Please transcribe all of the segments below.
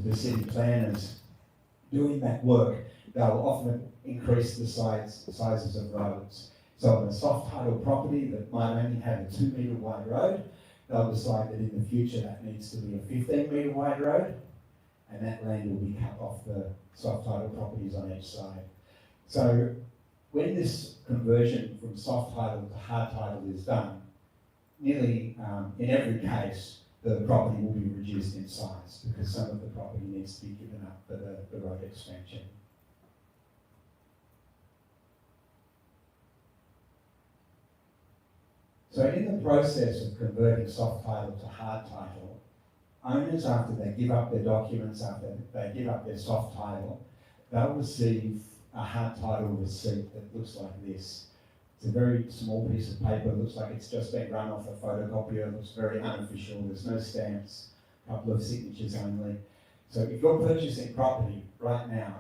the city planners doing that work, they'll often increase the sizes of roads. So on a soft title property that might only have a 2 metre wide road, they'll decide that in the future that needs to be a 15 metre wide road, and that land will be cut off the soft title properties on each side. So when this conversion from soft title to hard title is done, nearly in every case, the property will be reduced in size because some of the property needs to be given up for the road expansion. So in the process of converting soft title to hard title, owners, after they give up their documents, after they give up their soft title, they'll receive a hard title receipt that looks like this. It's a very small piece of paper, looks like it's just been run off a photocopier, looks very unofficial, there's no stamps, a couple of signatures only. So if you're purchasing property right now,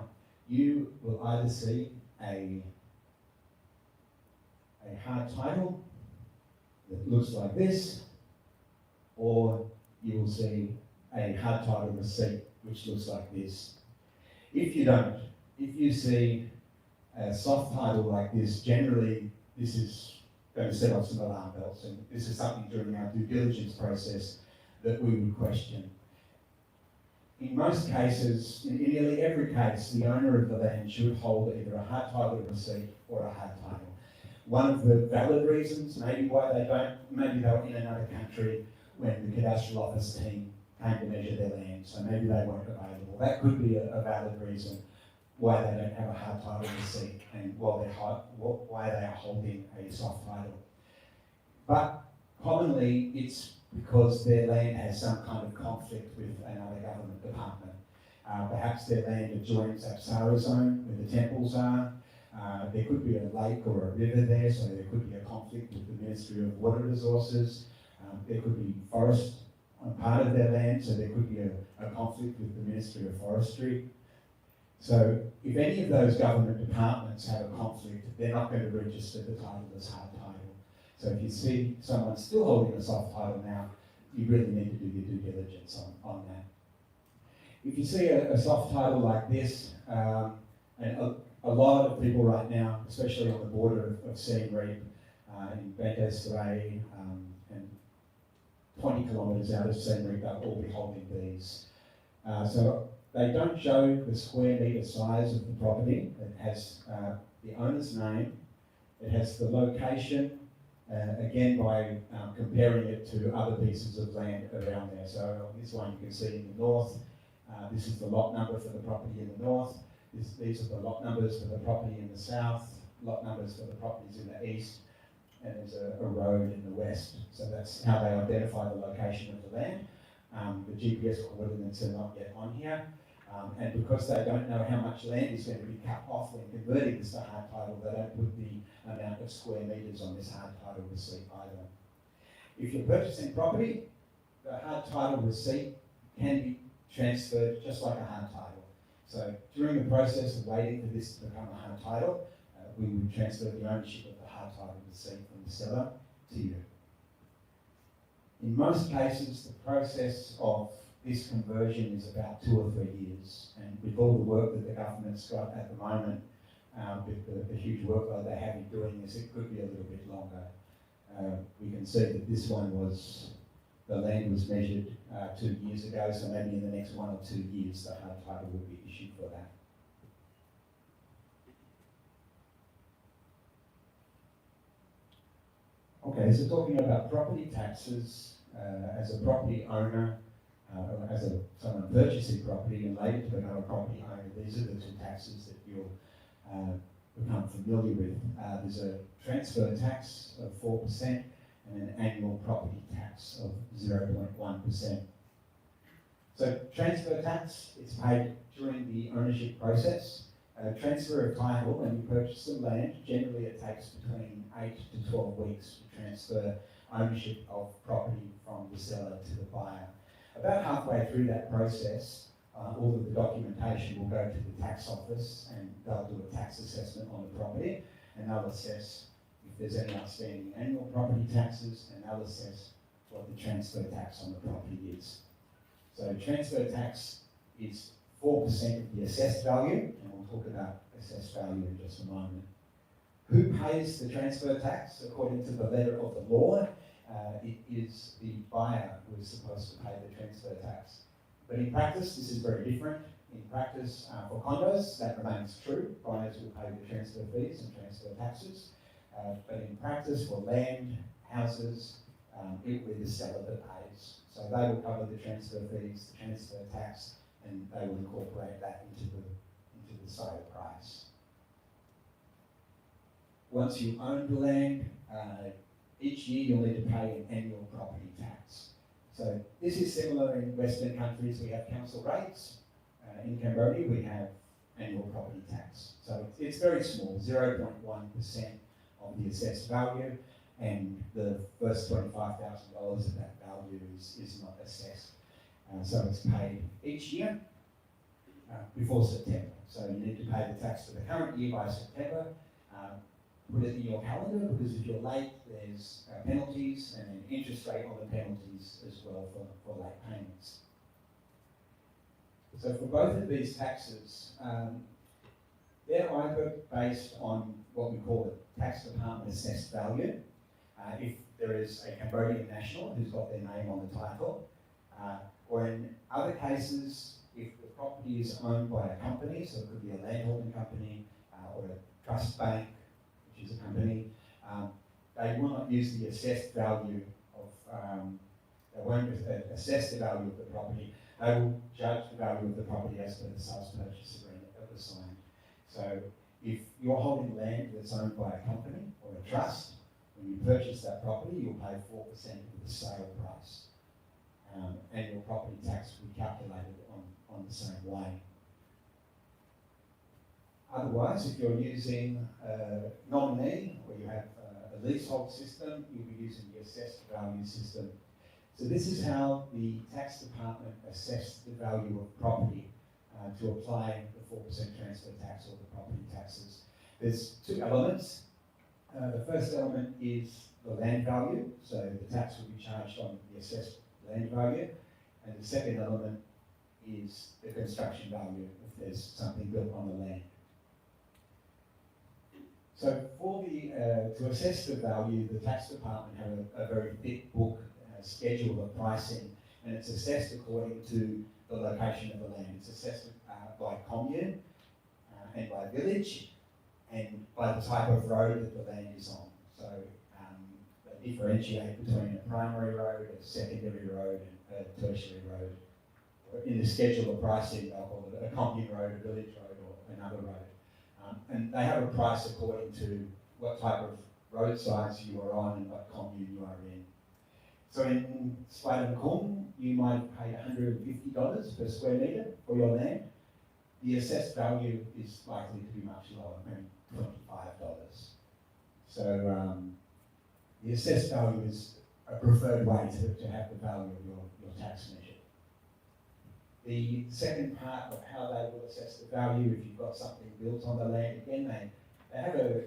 you will either see a hard title that looks like this, or you will see a hard title receipt which looks like this. If you don't, if you see a soft title like this, generally this is going to set off some alarm bells, and this is something during our due diligence process that we would question. In most cases, in nearly every case, the owner of the land should hold either a hard title receipt or a hard title. One of the valid reasons, maybe why they don't, maybe they were in another country when the cadastral office team came to measure their land, so maybe they weren't available. That could be a valid reason why they don't have a hard title receipt and why they are holding a soft title. But commonly it's because their land has some kind of conflict with another government department. Perhaps their land adjoins Apsara zone where the temples are. There could be a lake or a river there, so there could be a conflict with the Ministry of Water Resources. There could be forest on part of their land, so there could be a conflict with the Ministry of Forestry. So if any of those government departments have a conflict, they're not going to register the title as hard title. So if you see someone still holding a soft title now, you really need to do your due diligence on that. If you see a soft title like this, and a lot of people right now, especially on the border of Siem Reap, in Banda Serai, and 20 kilometres out of Siem Reap, they'll all be holding these. So they don't show the square metre size of the property. It has the owner's name, it has the location, again by comparing it to other pieces of land around there. So this one you can see in the north, this is the lot number for the property in the north. These are the lot numbers for the property in the south, lot numbers for the properties in the east, and there's a road in the west. So that's how they identify the location of the land. The GPS coordinates are not yet on here. And because they don't know how much land is going to be cut off when converting this to hard title, they don't put the amount of square metres on this hard title receipt either. If you're purchasing property, the hard title receipt can be transferred just like a hard title. So during the process of waiting for this to become a hard title, we would transfer the ownership of the hard title receipt from the seller to you. In most cases, the process of this conversion is about 2 or 3 years, and with all the work that the government's got at the moment, with the huge workload they have in doing this, it could be a little bit longer. We can see that this one the land was measured 2 years ago, so maybe in the next 1 or 2 years the hard title will be issued for that. Okay, so talking about property taxes, as a property owner, as someone purchasing property and later to become a property owner, these are the 2 taxes that you'll become familiar with. There's a transfer tax of 4% and an annual property tax of 0.1%. So transfer tax is paid during the ownership process. Transfer of title, when you purchase some land, generally it takes between 8 to 12 weeks to transfer ownership of property from the seller to the buyer. About halfway through that process, all of the documentation will go to the tax office and they'll do a tax assessment on the property, and they'll assess if there's any outstanding annual property taxes, and they'll assess what the transfer tax on the property is. So transfer tax is 4% of the assessed value, and we'll talk about assessed value in just a moment. Who pays the transfer tax? According to the letter of the law, it is the buyer who is supposed to pay the transfer tax. But in practice, this is very different. In practice, for condos, that remains true. Buyers will pay the transfer fees and transfer taxes. But in practice, for land, houses, it will be the seller that pays. So they will cover the transfer fees, the transfer tax, and they will incorporate that into the sale price. Once you own the land, each year you'll need to pay an annual property tax. So this is similar in Western countries. We have council rates. In Cambodia, we have annual property tax. So it's very small, 0.1% of the assessed value, and the first $25,000 of that value is not assessed. So it's paid each year before September. So you need to pay the tax for the current year by September. Put it in your calendar, because if you're late, there's penalties and an interest rate on the penalties as well for late payments. So for both of these taxes, they're either based on what we call the tax department assessed value. If there is a Cambodian national who's got their name on the title, or in other cases, if the property is owned by a company, so it could be a landholding company or a trust bank, which is a company, they will not use the assessed value of, they won't assess the value of the property. They will judge the value of the property as per the sales purchase agreement that was signed. So if you're holding land that's owned by a company or a trust, when you purchase that property, you'll pay 4% of the sale price. And your property tax will be calculated on the same way. Otherwise, if you're using a nominee, or you have a leasehold system, you'll be using the assessed value system. So this is how the tax department assess the value of property to apply the 4% transfer tax or the property taxes. There's two elements. The first element is the land value, so the tax will be charged on the assessed land value, and the second element is the construction value if there's something built on the land. So for to assess the value, the tax department have a very thick book schedule of pricing, and it's assessed according to the location of the land. It's assessed by commune and by village, and by the type of road that the land is on. So they differentiate between a primary road, a secondary road, and a tertiary road. In the schedule of pricing, they'll call it a commune road, a village road, or another road. And they have a price according to what type of road size you are on and what commune you are in. So in Strata Title, you might pay $150 per square metre for your land. The assessed value is likely to be much lower, maybe $25. So the assessed value is a preferred way to have the value of your tax measure. The second part of how they will assess the value, if you've got something built on the land, again, they have a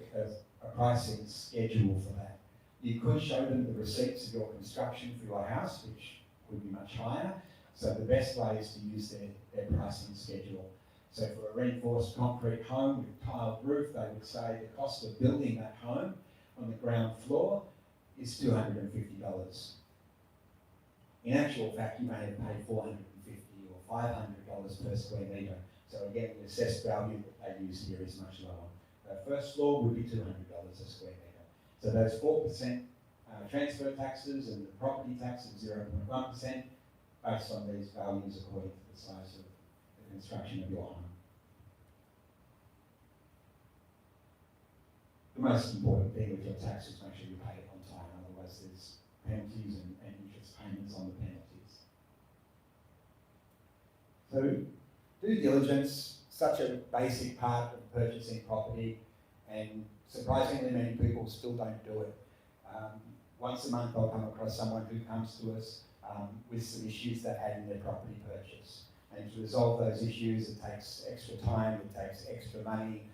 pricing schedule for that. You could show them the receipts of your construction for your house, which would be much higher. So the best way is to use their pricing schedule. So for a reinforced concrete home with tiled roof, they would say the cost of building that home on the ground floor is $250. In actual fact, you may have paid $450 or $500 per square metre. So again, the assessed value that they use here is much lower. The first floor would be $200 a square metre. So those 4% transfer taxes and the property tax of 0.1% based on these values according to the size of the construction of your home. The most important thing with your tax is make sure you pay it on time, otherwise there's penalties and interest payments on the penalties. So due diligence, such a basic part of purchasing property, and surprisingly many people still don't do it. Once a month I'll come across someone who comes to us with some issues they had in their property purchase. And to resolve those issues, it takes extra time, it takes extra money,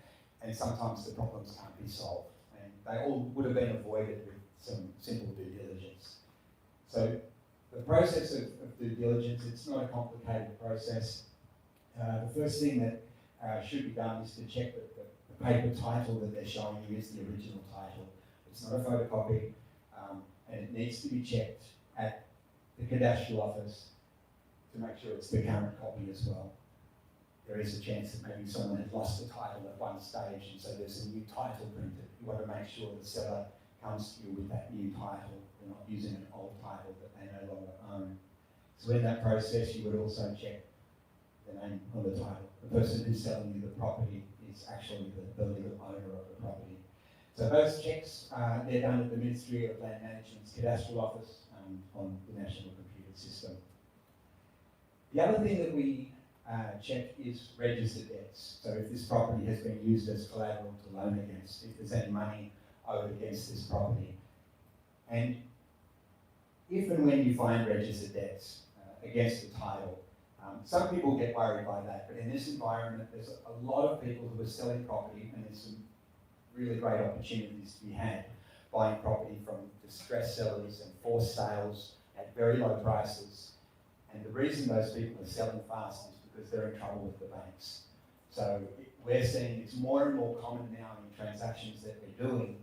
and sometimes the problems can't be solved. And they all would have been avoided with some simple due diligence. So the process of due diligence, it's not a complicated process. The first thing that should be done is to check that the paper title that they're showing you is the original title. It's not a photocopy, and it needs to be checked at the cadastral office to make sure it's the current copy as well. There is a chance that maybe someone had lost the title at one stage, and so there's a new title printed. You want to make sure the seller comes to you with that new title. They're not using an old title that they no longer own. So in that process, you would also check the name on the title. The person who's selling you the property is actually the legal owner of the property. So those checks, they're done at the Ministry of Land Management's cadastral office on the National Computer System. The other thing that we check is registered debts. So if this property has been used as collateral to loan against, if there's any money owed against this property. And if and when you find registered debts against the title, some people get worried by that, but in this environment, there's a lot of people who are selling property, and there's some really great opportunities to be had buying property from distressed sellers and forced sales at very low prices. And the reason those people are selling fast is because they're in trouble with the banks. So we're seeing it's more and more common now in transactions that we're doing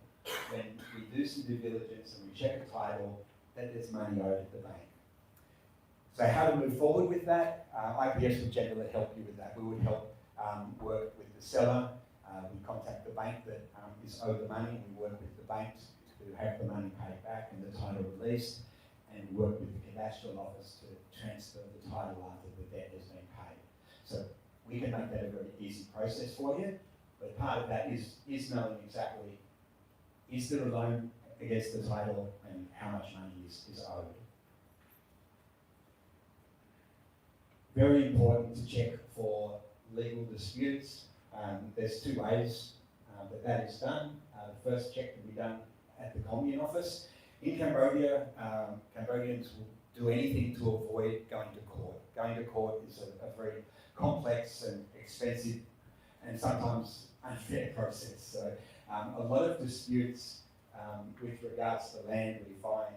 when we do some due diligence and we check a title that there's money owed at the bank. So how to move forward with that? IPS would generally help you with that. We would help work with the seller. We contact the bank that is owed the money. We work with the bank to have the money paid back and the title released, and work with the cadastral office to transfer the title after the debt has been paid. So we can make that a very easy process for you, but part of that is knowing exactly, is there a loan against the title and how much money is owed. Very important to check for legal disputes. There's two ways that is done. The first check can be done at the Commune office. In Cambodia, Cambodians will do anything to avoid going to court. Going to court is a very complex and expensive and sometimes unfair process. So a lot of disputes with regards to land we find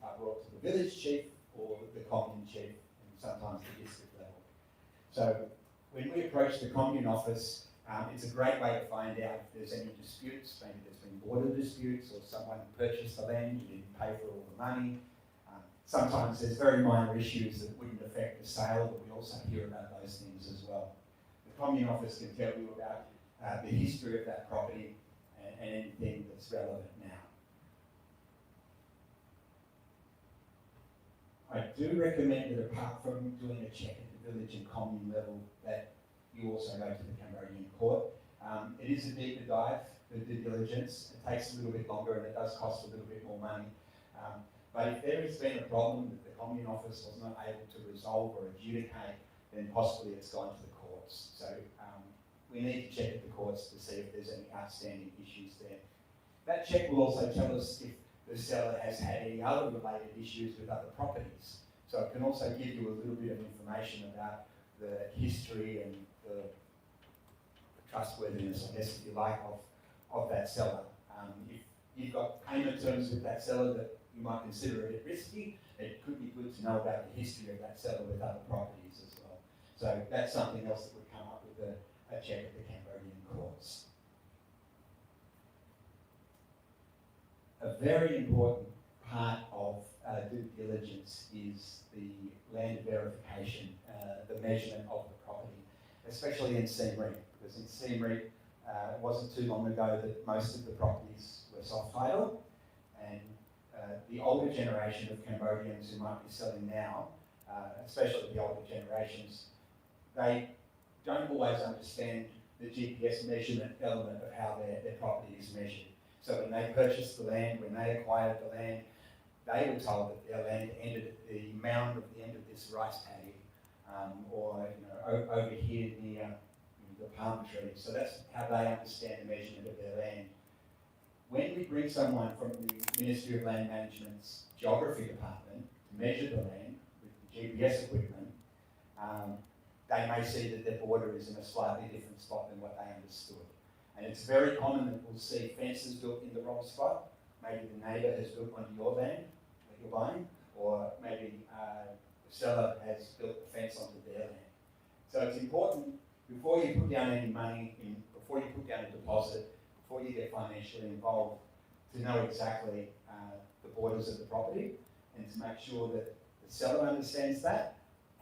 are brought to the village chief or the commune chief, and sometimes the district level. So when we approach the commune office, it's a great way to find out if there's any disputes. Maybe there's been border disputes, or someone purchased the land, you didn't pay for all the money. Sometimes there's very minor issues that wouldn't affect the sale, but we also hear about those things as well. The commune office can tell you about the history of that property and anything that's relevant now. I do recommend that apart from doing a check at the village and commune level, that you also go to the Cambodian court. It is a deeper dive, the due diligence. It takes a little bit longer and it does cost a little bit more money. But if there has been a problem that the commune office was not able to resolve or adjudicate, then possibly it's gone to the courts. So we need to check at the courts to see if there's any outstanding issues there. That check will also tell us if the seller has had any other related issues with other properties. So it can also give you a little bit of information about the history and the trustworthiness, I guess, if you like, of that seller. If you've got payment terms with that seller that you might consider a bit risky, it could be good to know about the history of that seller with other properties as well. So that's something else that would come up with a check at the Cambodian courts. A very important part of due diligence is the land verification, the measurement of the property, especially in Siem Reap, because in Siem Reap, it wasn't too long ago that most of the properties were soft title, and the older generation of Cambodians who might be selling now, especially the older generations, they don't always understand the GPS measurement element of how their property is measured. So when they purchased the land, when they acquired the land, they were told that their land ended at the mound of the end of this rice paddy, or over here near the palm tree. So that's how they understand the measurement of their land. When we bring someone from the Ministry of Land Management's Geography Department to measure the land with the GPS equipment, they may see that their border is in a slightly different spot than what they understood. And it's very common that we'll see fences built in the wrong spot. Maybe the neighbour has built onto your land that you're buying, or maybe the seller has built the fence onto their land. So it's important before you put down any money, before you put down a deposit, before you get financially involved, to know exactly the borders of the property and to make sure that the seller understands that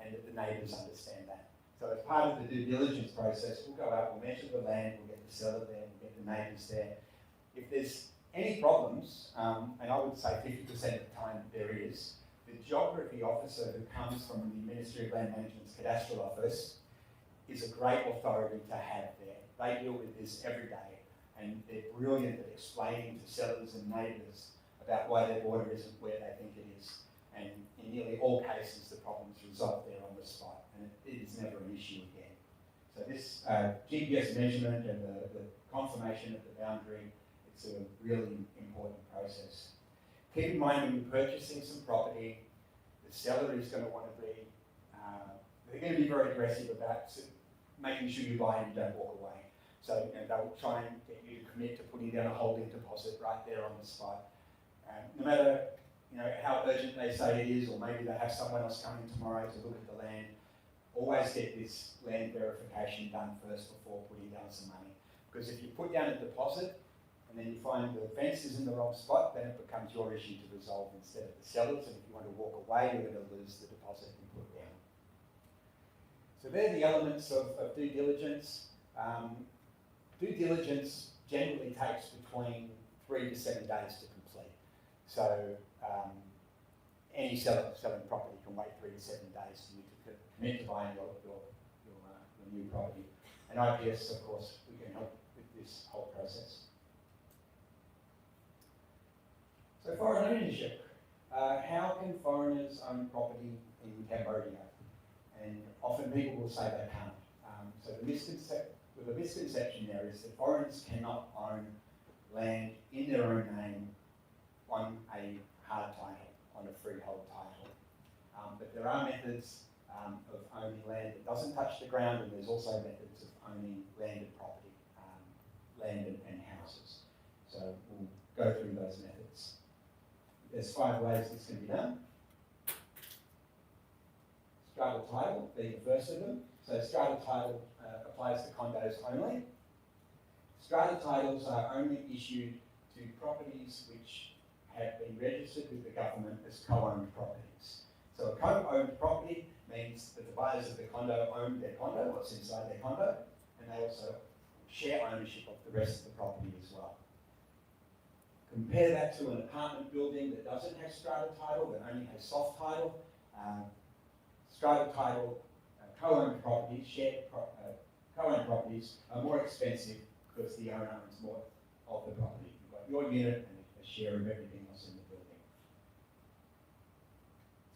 and that the neighbours understand that. So as part of the due diligence process, we'll go out, we'll measure the land, we'll get the seller there, we'll get the neighbours there. If there's any problems, and I would say 50% of the time there is, the geography officer who comes from the Ministry of Land Management's Cadastral Office is a great authority to have there. They deal with this every day, and they're brilliant at explaining to sellers and neighbours about why their border isn't where they think it is. And in nearly all cases, the problem's resolved there on the spot, and it is never an issue again. So this GPS measurement and the confirmation of the boundary, it's a really important process. Keep in mind when you're purchasing some property, the seller is going to want to be, they're going to be very aggressive about making sure you buy and you don't walk away. So they'll try and get you to commit to putting down a holding deposit right there on the spot. No matter how urgent they say it is, or maybe they have someone else coming tomorrow to look at the land, always get this land verification done first before putting down some money. Because if you put down a deposit and then you find the fence is in the wrong spot, then it becomes your issue to resolve instead of the seller's. And if you want to walk away, you're going to lose the deposit you put down. So they're the elements of due diligence. Due diligence generally takes between 3 to 7 days to complete. So any seller selling property can wait 3 to 7 days for you to commit to buying your new property. And IPS, of course, we can help with this whole process. So foreign ownership. How can foreigners own property in Cambodia? And often people will say they can't. So the misconception there is that foreigners cannot own land in their own name on a hard title, on a freehold title. But there are methods of owning land that doesn't touch the ground, and there's also methods of owning landed property, land and houses. So we'll go through those methods. There's 5 ways this can be done. Strata Title being the first of them. So Strata Title applies to condos only. Strata Titles are only issued to properties which have been registered with the government as co-owned properties. So a co-owned property means that the buyers of the condo own their condo, what's inside their condo, and they also share ownership of the rest of the property as well. Compare that to an apartment building that doesn't have strata title, that only has soft title. Strata title, co-owned properties, co-owned properties are more expensive because the owner owns more of the property. You've got your unit and a share of everything else in the building.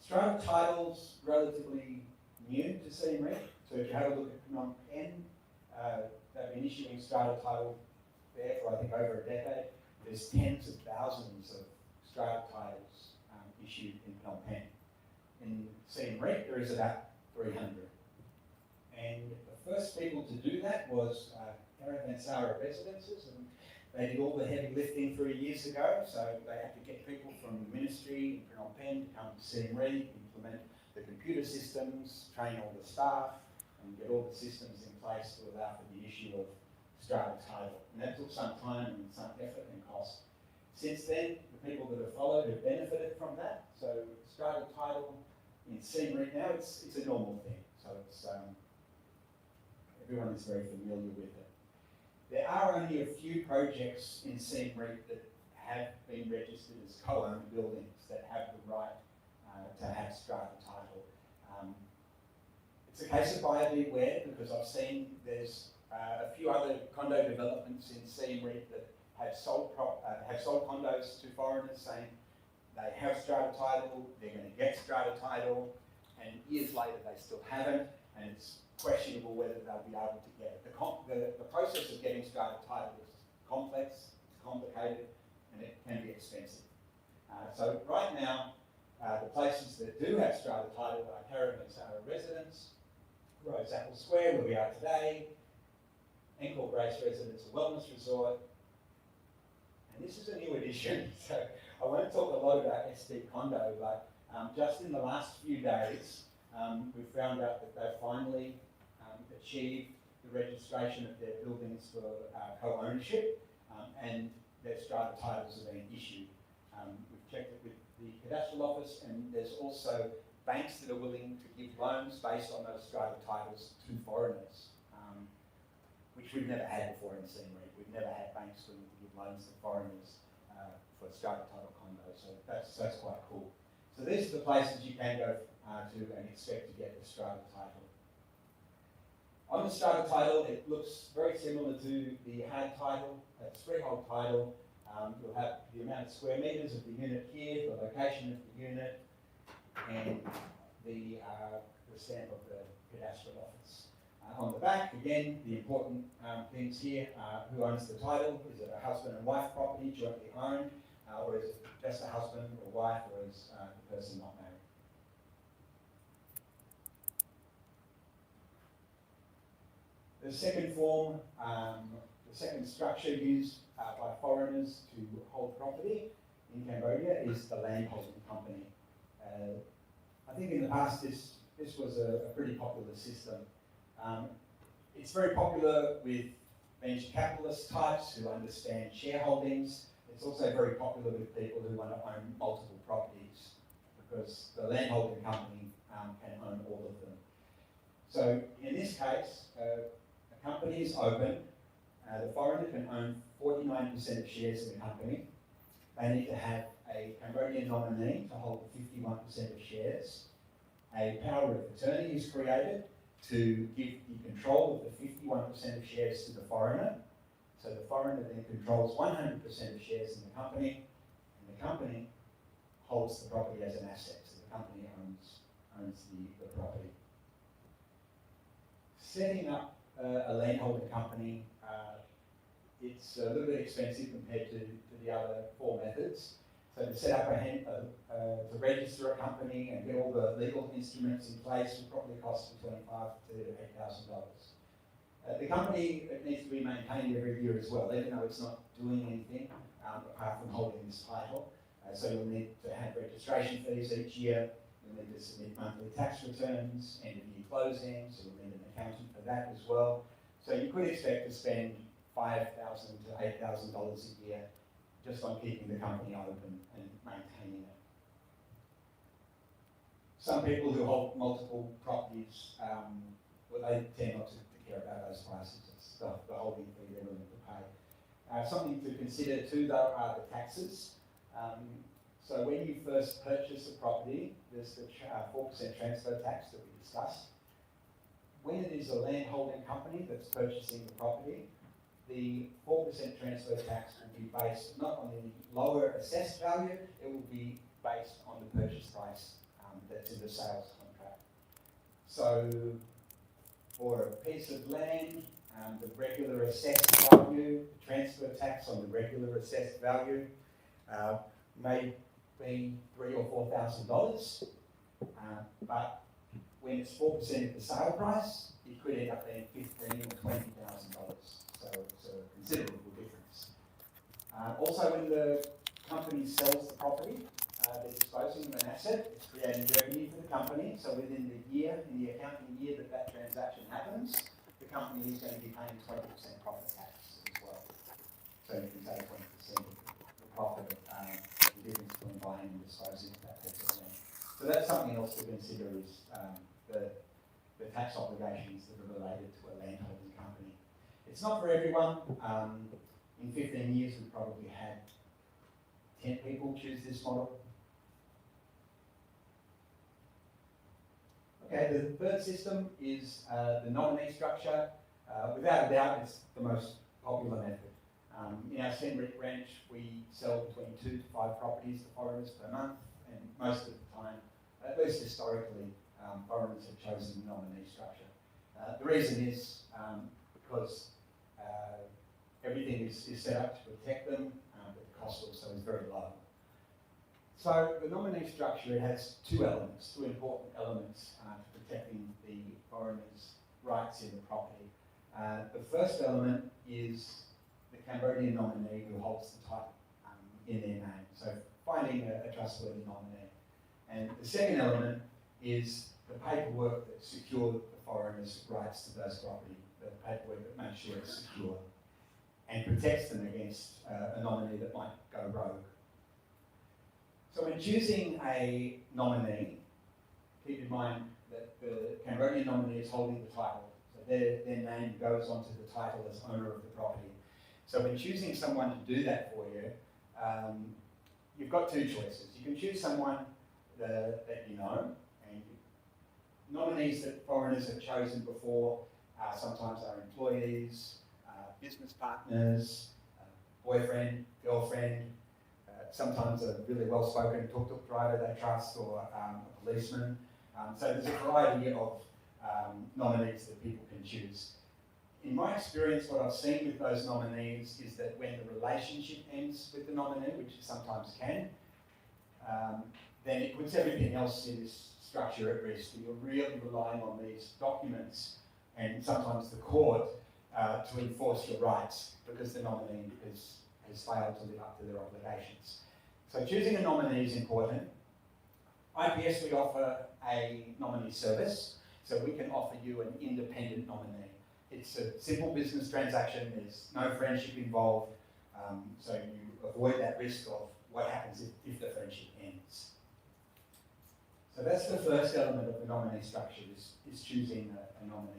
Strata title's relatively new to Siem. So if you have a look at Phnom Penh, they've been issuing strata title there for I think over a decade. There's tens of thousands of strata titles issued in Phnom Penh. In Siem Reap, there is about 300. And the first people to do that was Caravan Residences, and they did all the heavy lifting 3 years ago, so they had to get people from the ministry in Phnom Penh to come to Siem Reap, implement the computer systems, train all the staff, and get all the systems in place to allow for the issue of strata title. And that took some time and some effort and cost. Since then, the people that have followed have benefited from that. So strata title in Siem Reap now, it's a normal thing. So it's everyone is very familiar with it. There are only a few projects in Siem Reap that have been registered as co-owned buildings that have the right to have strata title. It's a case of buyer beware, because I've seen there's a few other condo developments in Siem Reap that have sold condos to foreigners saying they have strata title, they're going to get strata title, and years later they still haven't, and it's questionable whether they'll be able to get it. The process of getting strata title is complex, it's complicated, and it can be expensive. So right now, the places that do have strata title are Caravan Residence, Rose Apple Square, where we are today, Encore Grace Residence, a wellness resort, and this is a new addition, so I won't talk a lot about SD Condo, but just in the last few days, we've found out that they've finally achieved the registration of their buildings for co-ownership, and their strata titles have been issued. We've checked it with the cadastral office, and there's also banks that are willing to give loans based on those strata titles to foreigners, which we've never had before in Siem. We've never had banks willing to give loans to foreigners for strata title condos, so that's quite cool. So these are the places you can go to and expect to get the strata title. On the strata title, it looks very similar to the hard title, it's freehold title. You'll have the amount of square metres of the unit here, the location of the unit, and the stamp of the cadastral office. On the back, again, the important things here, who owns the title? Is it a husband and wife property jointly owned, or is it just a husband or wife, or is the person not married? The second form, the second structure used by foreigners to hold property in Cambodia is the land holding company. I think in the past this was a pretty popular system. It's very popular with venture capitalist types who understand shareholdings. It's also very popular with people who want to own multiple properties, because the land holding company can own all of them. So in this case, a company is open. The foreigner can own 49% of shares in the company. They need to have a Cambodian nominee to hold 51% of shares. A power of attorney is created to give the control of the 51% of shares to the foreigner. So the foreigner then controls 100% of shares in the company, and the company holds the property as an asset. So the company owns the property. Setting up a land holding company, it's a little bit expensive compared to the other four methods. So to set up to register a company and get all the legal instruments in place will probably cost between $5,000 to $8,000. The company, it needs to be maintained every year as well, even though it's not doing anything apart from holding this title. So you'll need to have registration fees each year. You'll need to submit monthly tax returns, end of year closings. You'll need an accountant for that as well. So you could expect to spend $5,000 to $8,000 a year just on keeping the company open and maintaining it. Some people who hold multiple properties, well, they tend not to care about those prices. It's the holding fee they're willing to pay. Something to consider too, though, are the taxes. So when you first purchase a property, there's the 4% transfer tax that we discussed. When it is a land holding company that's purchasing the property, the 4% transfer tax will be based not on the lower assessed value, it will be based on the purchase price that's in the sales contract. So for a piece of land, the regular assessed value, the transfer tax on the regular assessed value may be $3,000 or $4,000, but when it's 4% of the sale price, it could end up being $15,000 or $20,000. So it's a considerable difference. Also, when the company sells the property, they're disposing of an asset, it's creating revenue for the company. So within the year, in the accounting year that transaction happens, the company is going to be paying 20% profit tax as well. So you can say 20% of the profit of the difference between buying and disposing of that piece of land. So that's something else to consider is the tax obligations that are related to a land holding company. It's not for everyone. In 15 years, we've probably had 10 people choose this model. Okay, the third system is the nominee structure. Without a doubt, it's the most popular method. In our Siem ranch, we sell between 2 to 5 properties to foreigners per month, and most of the time, at least historically, foreigners have chosen the nominee structure. The reason is because everything is set up to protect them, but the cost also is very low. So the nominee structure has two important elements to protecting the foreigners' rights in the property. The first element is the Cambodian nominee who holds the title in their name, so finding a trustworthy nominee. And the second element is the paperwork that secured the foreigners' rights to those property, the paperwork that makes sure it's secure and protects them against a nominee that might go rogue. So when choosing a nominee, keep in mind that the Cambodian nominee is holding the title. So their name goes onto the title as owner of the property. So when choosing someone to do that for you, you've got two choices. You can choose someone that you know, and nominees that foreigners have chosen before sometimes are employees, business partners, boyfriend, girlfriend, sometimes a really well-spoken tuk-tuk driver they trust, or a policeman. So there's a variety of nominees that people can choose. In my experience, what I've seen with those nominees is that when the relationship ends with the nominee, which it sometimes can, then it puts everything else in this structure at risk. You're really relying on these documents and sometimes the court to enforce your rights because the nominee has failed to live up to their obligations. So choosing a nominee is important. IPS, we offer a nominee service, so we can offer you an independent nominee. It's a simple business transaction, there's no friendship involved, so you avoid that risk of what happens if the friendship ends. So that's the first element of the nominee structure, is choosing a nominee.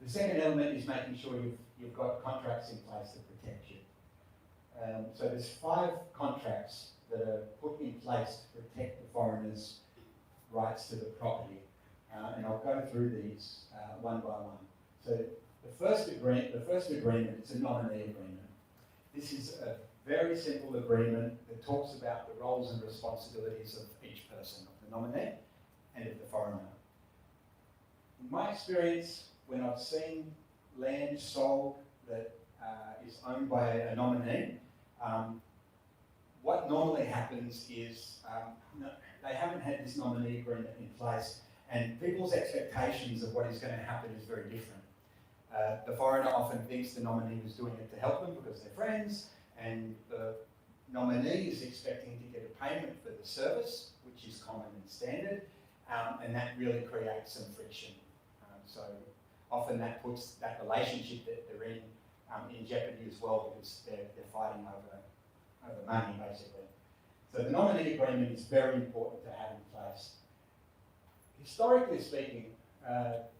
The second element is making sure you've got contracts in place that protect you. So there's 5 contracts that are put in place to protect the foreigner's rights to the property. And I'll go through these one by one. So the first agreement, it's a nominee agreement. This is a very simple agreement that talks about the roles and responsibilities of each person, of the nominee and of the foreigner. In my experience, when I've seen land sold that is owned by a nominee, what normally happens is they haven't had this nominee agreement in place, and people's expectations of what is going to happen is very different. The foreigner often thinks the nominee was doing it to help them because they're friends, and the nominee is expecting to get a payment for the service, which is common and standard, and that really creates some friction. So often that puts that relationship that they're in jeopardy as well, because they're fighting over money, basically. So the nominee agreement is very important to have in place. Historically speaking,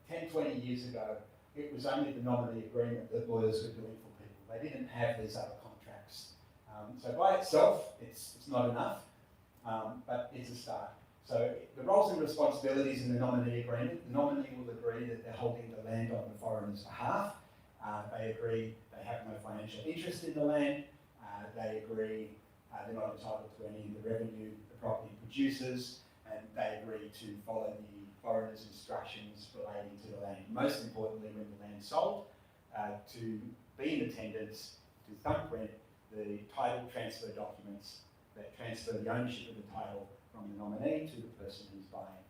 10, 20 years ago, it was only the nominee agreement that lawyers were doing for people. They didn't have these other contracts. So by itself, it's not enough, but it's a start. So the roles and responsibilities in the nominee agreement, the nominee will agree that they're holding the land on the foreigner's behalf. They agree they have no financial interest in the land. They agree they're not entitled to any of the revenue the property produces, and they agree to follow the foreigner's instructions relating to the land. Most importantly, when the land's sold, to be in attendance to thumbprint the title transfer documents that transfer the ownership of the title from the nominee to the person who's buying.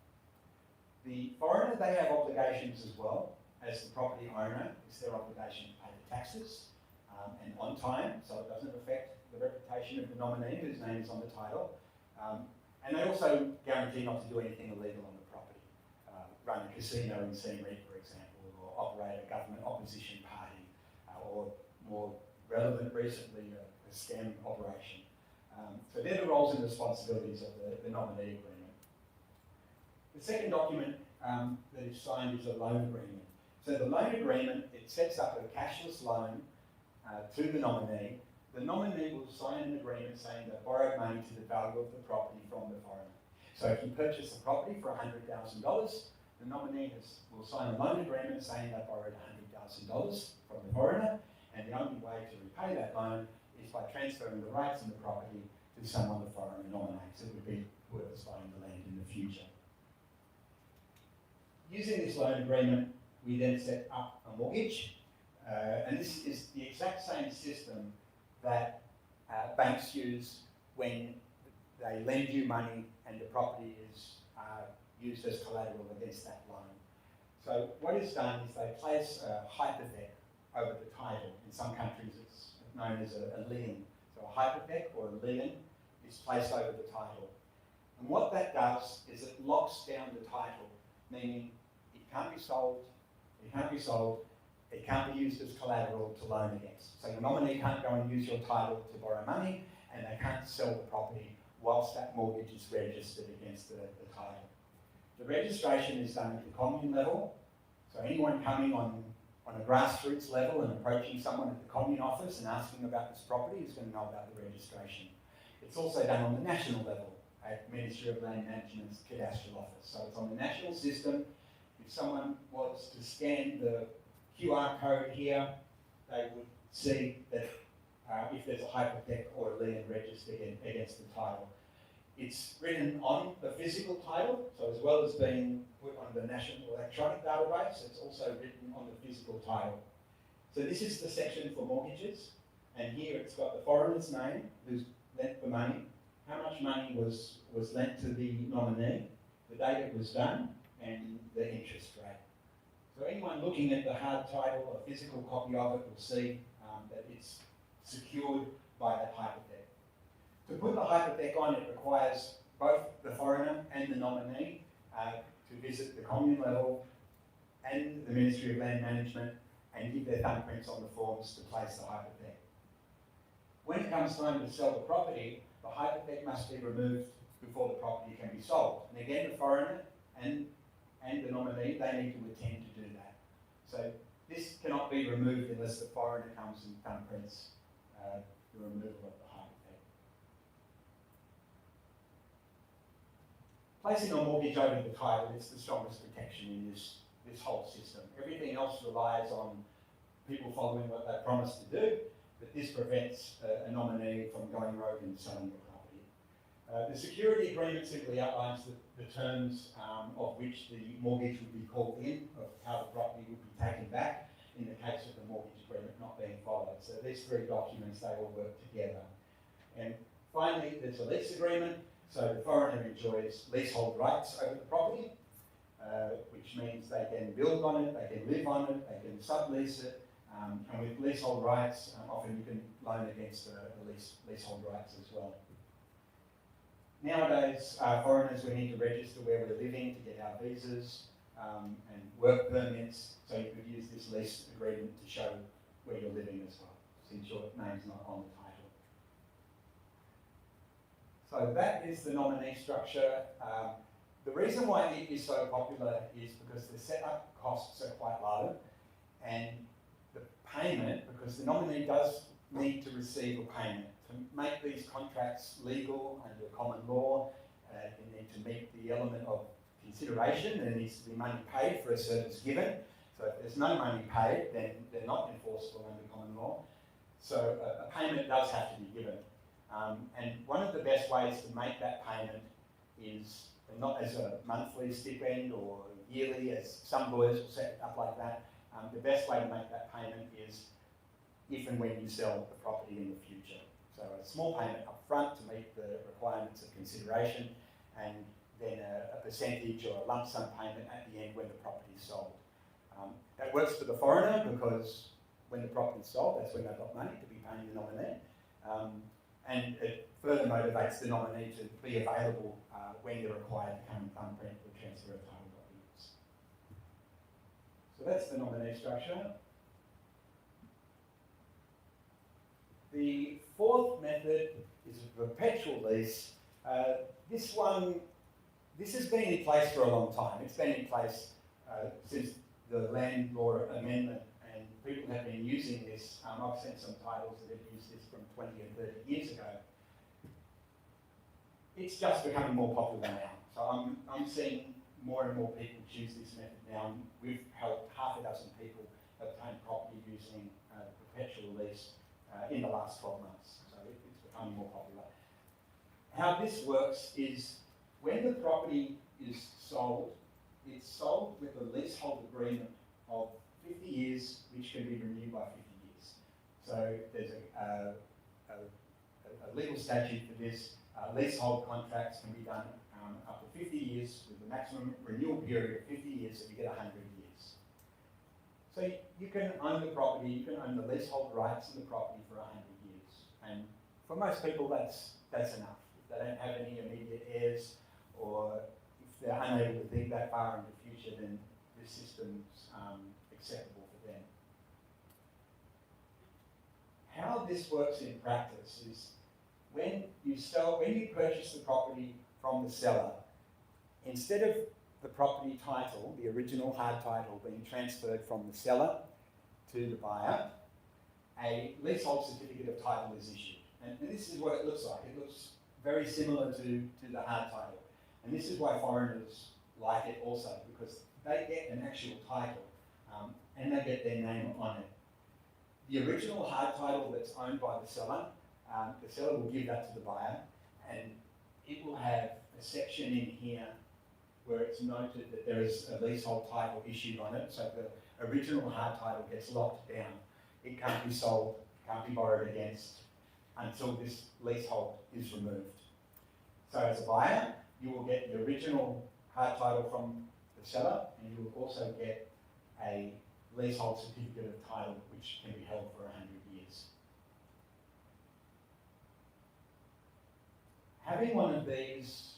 The foreigner, they have obligations as well. As the property owner, it's their obligation to pay the taxes and on time, so it doesn't affect the reputation of the nominee whose name is on the title. And they also guarantee not to do anything illegal on the property. Run a casino in Siem, for example, or operate a government opposition party, or more relevant recently, a scam operation. So they're the roles and responsibilities of the nominee agreement. The second document that is signed is a loan agreement. So the loan agreement, it sets up a cashless loan to the nominee. The nominee will sign an agreement saying they borrowed money to the value of the property from the foreigner. So if you purchase a property for $100,000, the nominee will sign a loan agreement saying they borrowed $100,000 from the foreigner, and the only way to repay that loan is by transferring the rights in the property to someone the foreigner nominates. It would be whoever's buying the land in the future. Using this loan agreement, we then set up a mortgage, and this is the exact same system that banks use when they lend you money and the property is used as collateral against that loan. So what is done is they place a hypothec over the title. In some countries it's known as a lien. So a hypothec or a lien is placed over the title. And what that does is it locks down the title, meaning it can't be sold, It can't be sold. It can't be used as collateral to loan against. So your nominee can't go and use your title to borrow money, and they can't sell the property whilst that mortgage is registered against the title. The registration is done at the commune level. So anyone coming on a grassroots level and approaching someone at the commune office and asking about this property is going to know about the registration. It's also done on the national level at Ministry of Land Management's cadastral office. So it's on the national system. If someone was to scan the QR code here, they would see that if there's a hypothec or a lien registered against the title. It's written on the physical title, so as well as being put on the National Electronic Database, it's also written on the physical title. So this is the section for mortgages, and here it's got the foreigner's name, who's lent the money, how much money was lent to the nominee, the date it was done, and the interest rate. So anyone looking at the hard title or physical copy of it will see that it's secured by that hypothec. To put the hypothec on, it requires both the foreigner and the nominee to visit the commune level and the Ministry of Land Management and give their thumbprints on the forms to place the hypothec. When it comes time to sell the property, the hypothec must be removed before the property can be sold. And again, the foreigner and the nominee, they need to attend to do that. So this cannot be removed unless the foreigner comes and thumbprints the removal of the hypothec. Placing a mortgage over the title is the strongest protection in this whole system. Everything else relies on people following what they promised to do, but this prevents a nominee from going rogue and selling the property. The security agreement simply outlines the terms of which the mortgage would be called in, of how the property would be taken back in the case of the mortgage agreement not being followed. So these three documents, they all work together. And finally, there's a lease agreement. So the foreigner enjoys leasehold rights over the property, which means they can build on it, they can live on it, they can sublease it, and with leasehold rights, often you can loan against the leasehold rights as well. Nowadays, foreigners, we need to register where we're living to get our visas and work permits, so you could use this lease agreement to show where you're living as well, since your name's not on the title. So that is the nominee structure. The reason why it is so popular is because the setup costs are quite low, and the payment, because the nominee does need to receive a payment. To make these contracts legal under common law, you need to meet the element of consideration. There needs to be money paid for a service given. So if there's no money paid, then they're not enforceable under common law. So a payment does have to be given. And one of the best ways to make that payment is not as a monthly stipend or yearly, as some lawyers will set it up like that. The best way to make that payment is if and when you sell the property in the future. So a small payment up front to meet the requirements of consideration, and then a percentage or a lump sum payment at the end when the property is sold. That works for the foreigner because when the property is sold, that's when they've got money to be paying the nominee. And it further motivates the nominee to be available when they're required to come and thumbprint or transfer of title documents. So that's the nominee structure. The fourth method is a perpetual lease. This has been in place for a long time. It's been in place since the Land Law Amendment, and people have been using this. I've seen some titles that have used this from 20 and 30 years ago. It's just becoming more popular now. So I'm seeing more and more people choose this method now. We've helped half a dozen people obtain property using perpetual lease in the last 12 months. So it's becoming more popular. How this works is when the property is sold, it's sold with a leasehold agreement of 50 years, which can be renewed by 50 years. So there's a legal statute for this. Leasehold contracts can be done up to 50 years with a maximum renewal period of 50 years, so you get 100 years. So you can own the property, you can own the leasehold rights in the property for 100 years. And for most people, that's enough. If they don't have any immediate heirs, or if they're unable to think that far into the future, then this system's acceptable for them. How this works in practice is when you purchase the property from the seller, instead of the property title, the original hard title, being transferred from the seller to the buyer, a leasehold certificate of title is issued. And this is what it looks like. It looks very similar to the hard title. And this is why foreigners like it also, because they get an actual title and they get their name on it. The original hard title that's owned by the seller will give that to the buyer, and it will have a section in here where it's noted that there is a leasehold title issued on it, so the original hard title gets locked down. It can't be sold, can't be borrowed against until this leasehold is removed. So as a buyer, you will get the original hard title from the seller, and you will also get a leasehold certificate of title which can be held for 100 years. Having one of these,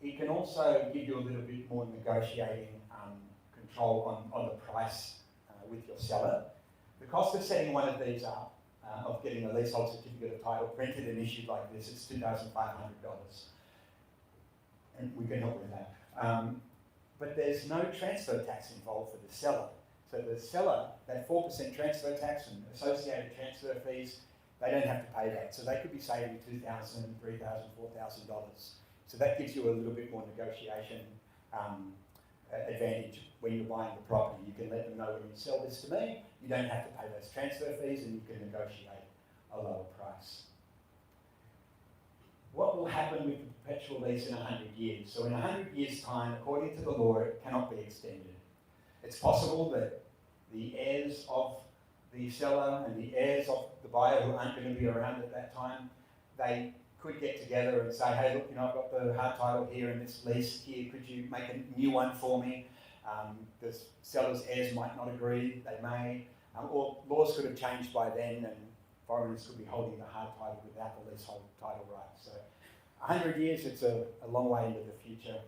it can also give you a little bit more negotiating control on the price with your seller. The cost of setting one of these up, of getting a leasehold certificate of title printed and issued like this, it's $2,500. And we can help with that. But there's no transfer tax involved for the seller. So the seller, that 4% transfer tax and associated transfer fees, they don't have to pay that. So they could be saving $2,000, $3,000, $4,000. So that gives you a little bit more negotiation advantage when you're buying the property. You can let them know when you sell this to me, you don't have to pay those transfer fees, and you can negotiate a lower price. What will happen with the perpetual lease in 100 years? So in 100 years' time, according to the law, it cannot be extended. It's possible that the heirs of the seller and the heirs of the buyer who aren't going to be around at that time, they could get together and say, hey, look, I've got the hard title here and this lease here, could you make a new one for me? The seller's heirs might not agree, they may, or laws could have changed by then and foreigners could be holding the hard title without the leasehold title rights. So 100 years, it's a long way into the future.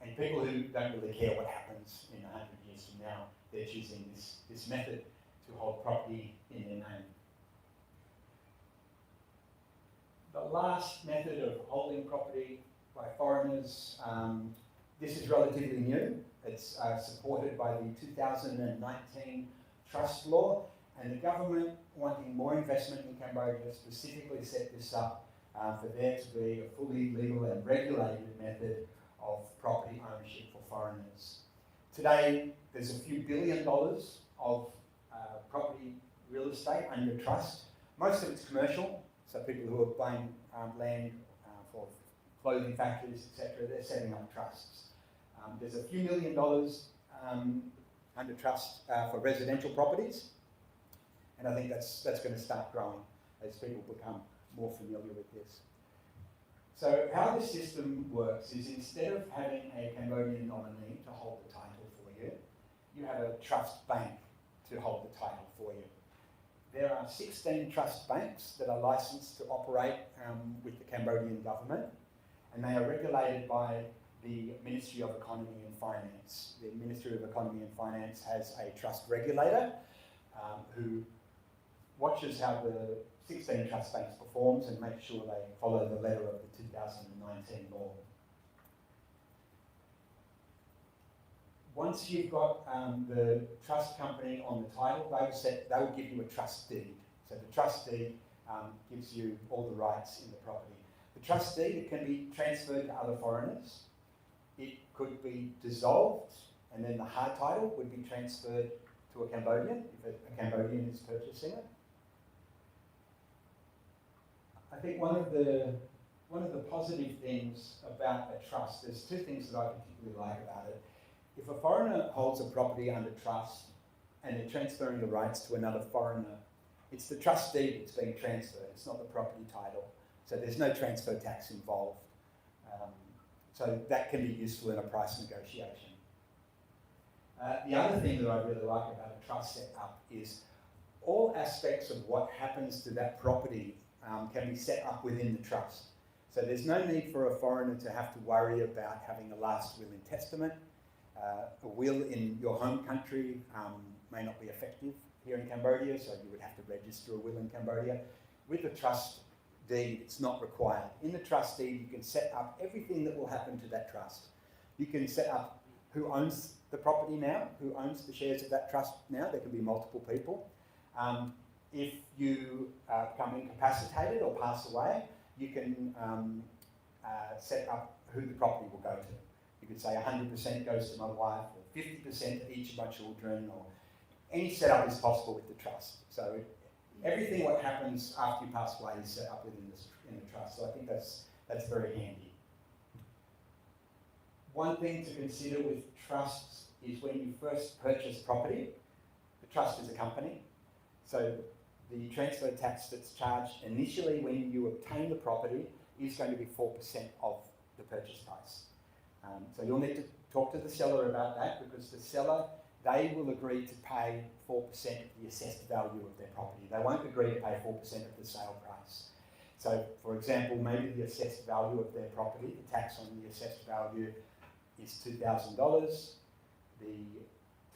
And people who don't really care what happens in 100 years from now, they're choosing this method to hold property in their name. The last method of holding property by foreigners, this is relatively new. It's supported by the 2019 trust law, and the government, wanting more investment in Cambodia, specifically set this up for there to be a fully legal and regulated method of property ownership for foreigners. Today, there's a few $1 billion of property real estate under trust. Most of it's commercial, so people who are buying land for clothing factories, etc., they're setting up trusts. There's a few $1 million under trust for residential properties, and I think that's going to start growing as people become more familiar with this. So how this system works is, instead of having a Cambodian nominee to hold the title for you, you have a trust bank to hold the title for you. There are 16 trust banks that are licensed to operate with the Cambodian government, and they are regulated by the Ministry of Economy and Finance. The Ministry of Economy and Finance has a trust regulator who watches how the 16 trust banks performs and makes sure they follow the letter of the 2019 law. Once you've got the trust company on the title, they will give you a trust deed. So the trust deed gives you all the rights in the property. The trust deed, it can be transferred to other foreigners. It could be dissolved, and then the hard title would be transferred to a Cambodian, if a Cambodian is purchasing it. I think one of the positive things about a trust, there's two things that I particularly like about it. If a foreigner holds a property under trust and they're transferring the rights to another foreigner, it's the trust deed that's being transferred, it's not the property title. So there's no transfer tax involved. So that can be useful in a price negotiation. The other thing that I really like about a trust setup is all aspects of what happens to that property can be set up within the trust. So there's no need for a foreigner to have to worry about having a last will and testament. A will in your home country may not be effective here in Cambodia, so you would have to register a will in Cambodia. With the trust deed, it's not required. In the trust deed, you can set up everything that will happen to that trust. You can set up who owns the property now, who owns the shares of that trust now. There can be multiple people. If you become incapacitated or pass away, you can set up who the property will go to. You could say 100% goes to my wife, or 50% to each of my children, or any setup is possible with the trust. So everything what happens after you pass away is set up within in the trust. So I think that's very handy. One thing to consider with trusts is when you first purchase property, the trust is a company. So the transfer tax that's charged initially when you obtain the property is going to be 4% of the purchase price. So you'll need to talk to the seller about that, because the seller, they will agree to pay 4% of the assessed value of their property. They won't agree to pay 4% of the sale price. So, for example, maybe the assessed value of their property, the tax on the assessed value is $2,000. The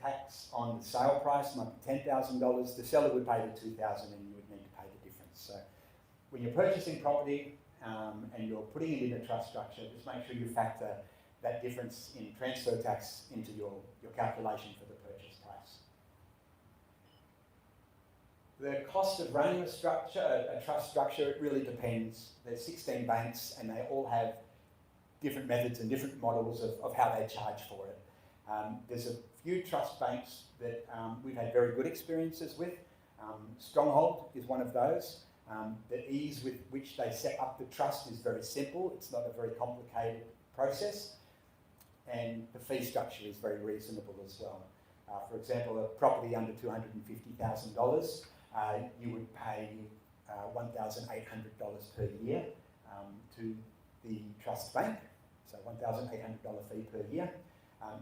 tax on the sale price might be $10,000. The seller would pay the $2,000 and you would need to pay the difference. So when you're purchasing property and you're putting it in a trust structure, just make sure you factor that difference in transfer tax into your calculation for the purchase price. The cost of running a trust structure, it really depends. There's 16 banks and they all have different methods and different models of how they charge for it. There's a few trust banks that we've had very good experiences with. Stronghold is one of those. The ease with which they set up the trust is very simple. It's not a very complicated process. And the fee structure is very reasonable as well. For example, a property under $250,000, you would pay $1,800 per year to the trust bank, so $1,800 fee per year.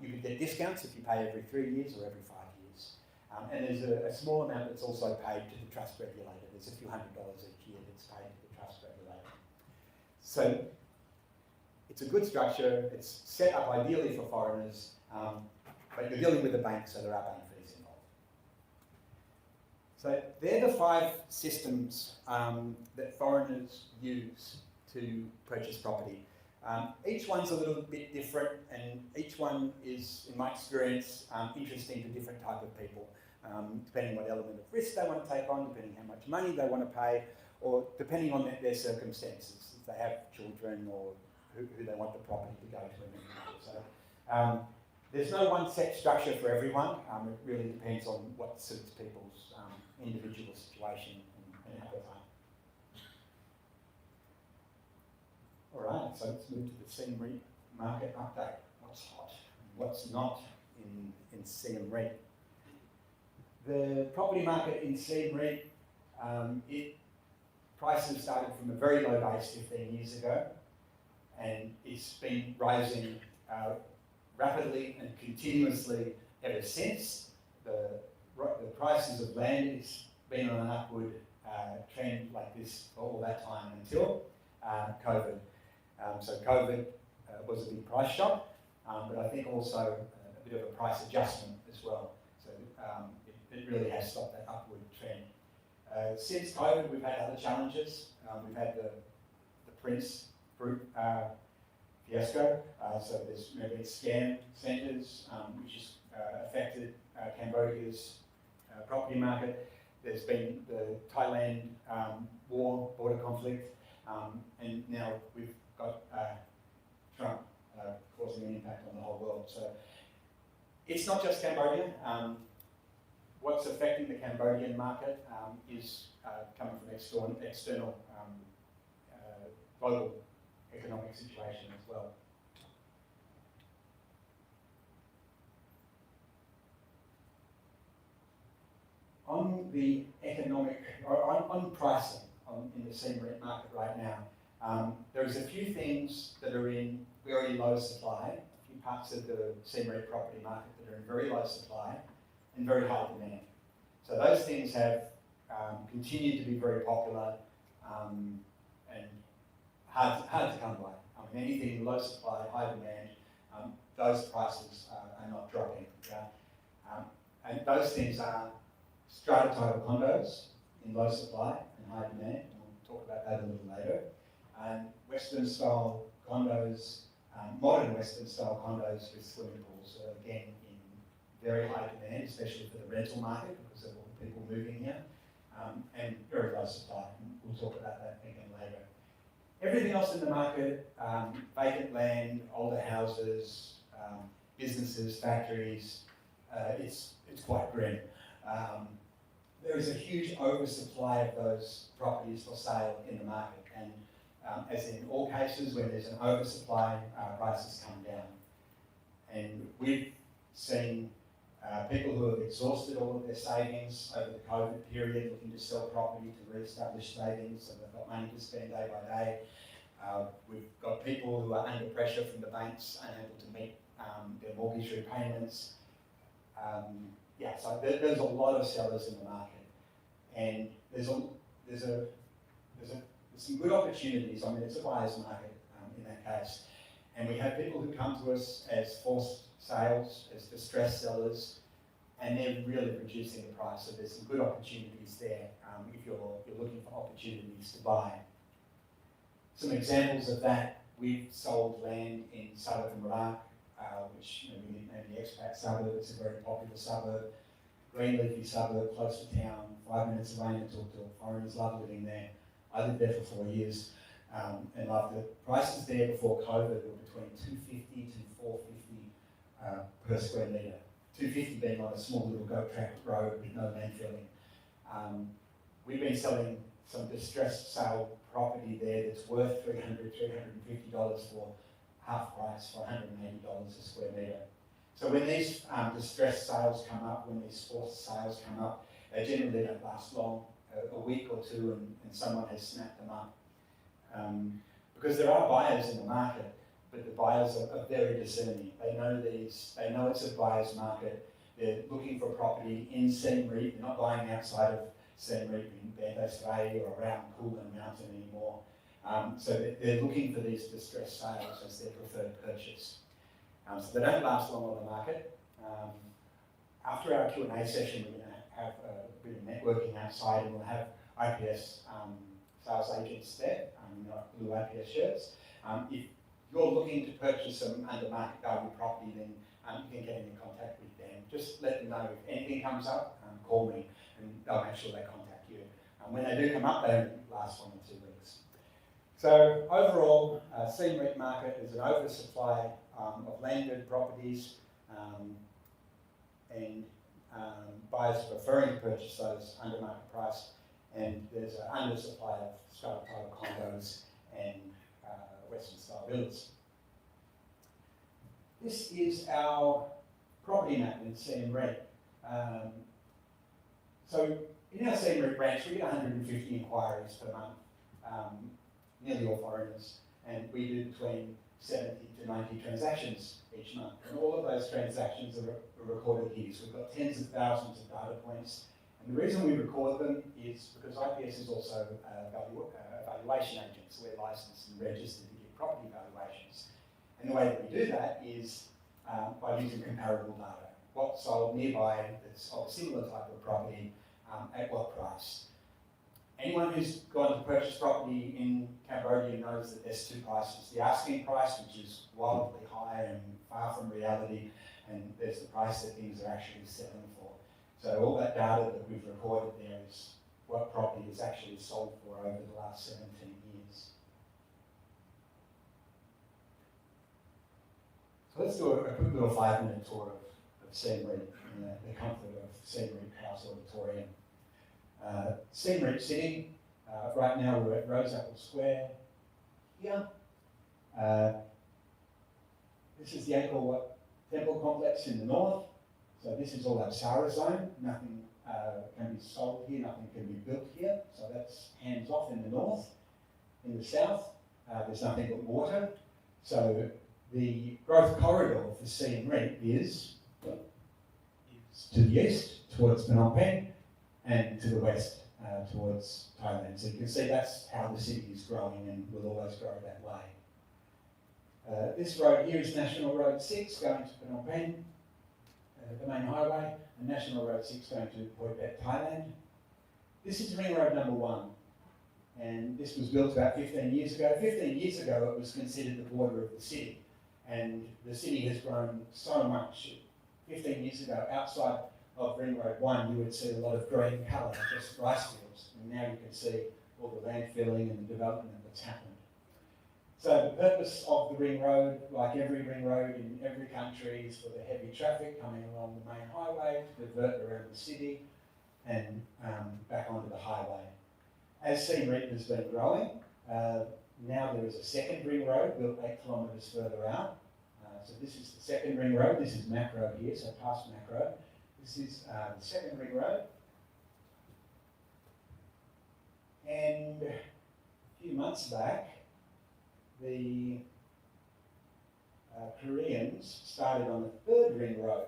You could get discounts if you pay every 3 years or every 5 years. And there's a small amount that's also paid to the trust regulator. There's a few $100s each year that's paid to the trust regulator. So it's a good structure. It's set up ideally for foreigners, but you're dealing with a bank, so there are bank fees involved. So they're the 5 systems that foreigners use to purchase property. Each one's a little bit different, and each one is, in my experience, interesting to different type of people, depending what element of risk they want to take on, depending how much money they want to pay, or depending on their circumstances, if they have children or who they want the property to go to. So there's no one set structure for everyone. It really depends on what suits people's individual situation and appetite. All right, so let's move to the Siem Reap market update. What's hot and what's not in Siem Reap? The property market in Siem Reap, prices started from a very low base 15 years ago, and it's been rising rapidly and continuously ever since. The prices of land has been on an upward trend like this for all that time until COVID. So COVID was a big price shock, but I think also a bit of a price adjustment as well. So it really has stopped that upward trend. Since COVID, we've had other challenges. We've had the Prince Group fiasco. So there's been scam centres, which has affected Cambodia's property market. There's been the Thailand border conflict, and now we've got Trump causing an impact on the whole world. So it's not just Cambodia. What's affecting the Cambodian market is coming from external global economic situation as well. On the economic, or on pricing in the Siem Reap market right now, there's a few things that are in very low supply, a few parts of the Siem Reap property market that are in very low supply and very high demand. So those things have continued to be very popular and hard to come by. Anything low supply, high demand, those prices are not dropping. Yeah? And those things are strata title condos in low supply and high demand, and we'll talk about that a little later. And Western style condos, modern Western style condos with swimming pools, again in very high demand, especially for the rental market because of all the people moving here, and very low supply. And we'll talk about that again later. Everything else in the market, vacant land, older houses, businesses, factories, it's quite grim. There is a huge oversupply of those properties for sale in the market, and as in all cases when there's an oversupply, prices come down. And we've seen people who have exhausted all of their savings over the COVID period looking to sell property to re-establish savings, so they've got money to spend day by day. We've got people who are under pressure from the banks, unable to meet their mortgage repayments. Yeah, so there's a lot of sellers in the market, and there's some good opportunities. I mean, it's a buyer's market in that case, and we have people who come to us as forced sales, as distressed sellers, and they're really reducing the price. So there's some good opportunities there if you're looking for opportunities to buy. Some examples of that: we've sold land in Southern Iraq, which we named the expat suburb. It's a very popular suburb, green leafy suburb, close to town, 5 minutes away, and talk to foreigners, love living there. I lived there for 4 years and loved it. Prices there before COVID were between $250 to $450 per square metre. $250 being on a small little goat track road with no landfilling. We've been selling some distressed sale property there that's worth $300, $350 for half price, for $180 a square metre. So when these distressed sales come up, when these forced sales come up, they generally don't last long, a week or two, and someone has snapped them up. Because there are buyers in the market, but the buyers are very discerning. They know it's a buyer's market. They're looking for property in Siem Reap. They're not buying outside of Siem Reap in Bandos Bay or around Kulin Mountain anymore. So they're looking for these distressed sales as their preferred purchase. So they don't last long on the market. After our Q&A session, we're going to have a bit of networking outside, and we'll have IPS sales agents there, blue IPS shirts. If you're looking to purchase some under market value property, then you can get in contact with them. Just let them know if anything comes up, call me, and they'll make sure they contact you. When they do come up, they don't last 1 or 2 weeks. So overall, Siem Reap market is an oversupply of landed properties, and buyers are preferring to purchase those under market price, and there's an undersupply of strata title condos and Western style villas. This is our property map in Siem Reap. So in our Siem Reap branch, we get 150 inquiries per month, nearly all foreigners, and we do between 70 to 90 transactions each month. And all of those transactions are recorded here. So we've got tens of thousands of data points. And the reason we record them is because IPS is also a valuation agent, so we're licensed and registered to give property valuations. And the way that we do that is by using comparable data. What's sold nearby that's of a similar type of property at what price? Anyone who's gone to purchase property in Cambodia knows that there's two prices. The asking price, which is wildly high and far from reality, and there's the price that things are actually selling for. So all that data that we've recorded there is what property is actually sold for over the last 17 years. So let's do a quick little 5-minute tour of Siem Reap in the comfort of Siem Reap House Auditorium. Siem Reap City, right now we're at Rose Apple Square here. This is the Angkor Wat Temple Complex in the north. So this is all our Sara zone. Nothing can be sold here, nothing can be built here. So that's hands off in the north. In the south, there's nothing but water. So the growth corridor for Siem Reap is to the east, towards Phnom Penh, and to the west, towards Thailand. So you can see that's how the city is growing and will always grow that way. This road here is National Road 6 going to Phnom Penh, the main highway, and National Road 6 going to Poi Bet, Thailand. This is Ring Road number 1, and this was built about 15 years ago. 15 years ago it was considered the border of the city, and the city has grown so much. 15 years ago, outside of Ring Road 1, you would see a lot of green colour, just rice fields, and now you can see all the land filling and the development that's happened. So the purpose of the ring road, like every ring road in every country, is for the heavy traffic coming along the main highway to divert around the city and back onto the highway. As Siem Reap has been growing, now there is a second ring road built 8 kilometres further out. So this is the second ring road. This is Macro here, so past Macro. This is the second ring road. And a few months back, the Koreans started on the third ring road,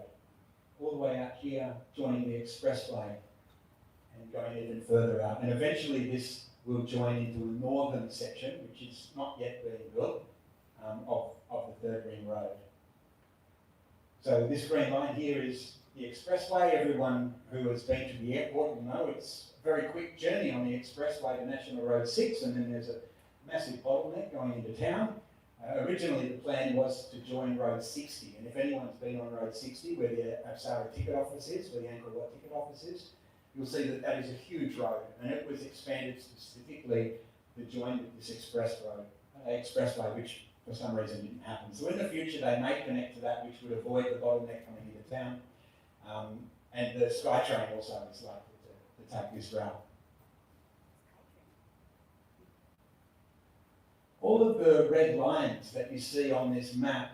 all the way out here, joining the expressway and going even further out. And eventually this will join into a northern section, which is not yet being built, of the third ring road. So this green line here is the expressway. Everyone who has been to the airport will know it's a very quick journey on the expressway to National Road 6, and then there's a massive bottleneck going into town. Originally the plan was to join Road 60, and if anyone's been on Road 60, where the Apsara ticket office is, where the Angkor Wat ticket office is, you'll see that that is a huge road, and it was expanded specifically to join this expressway, which for some reason didn't happen. So in the future they may connect to that, which would avoid the bottleneck coming into town. And the SkyTrain also is likely to take this route. All of the red lines that you see on this map,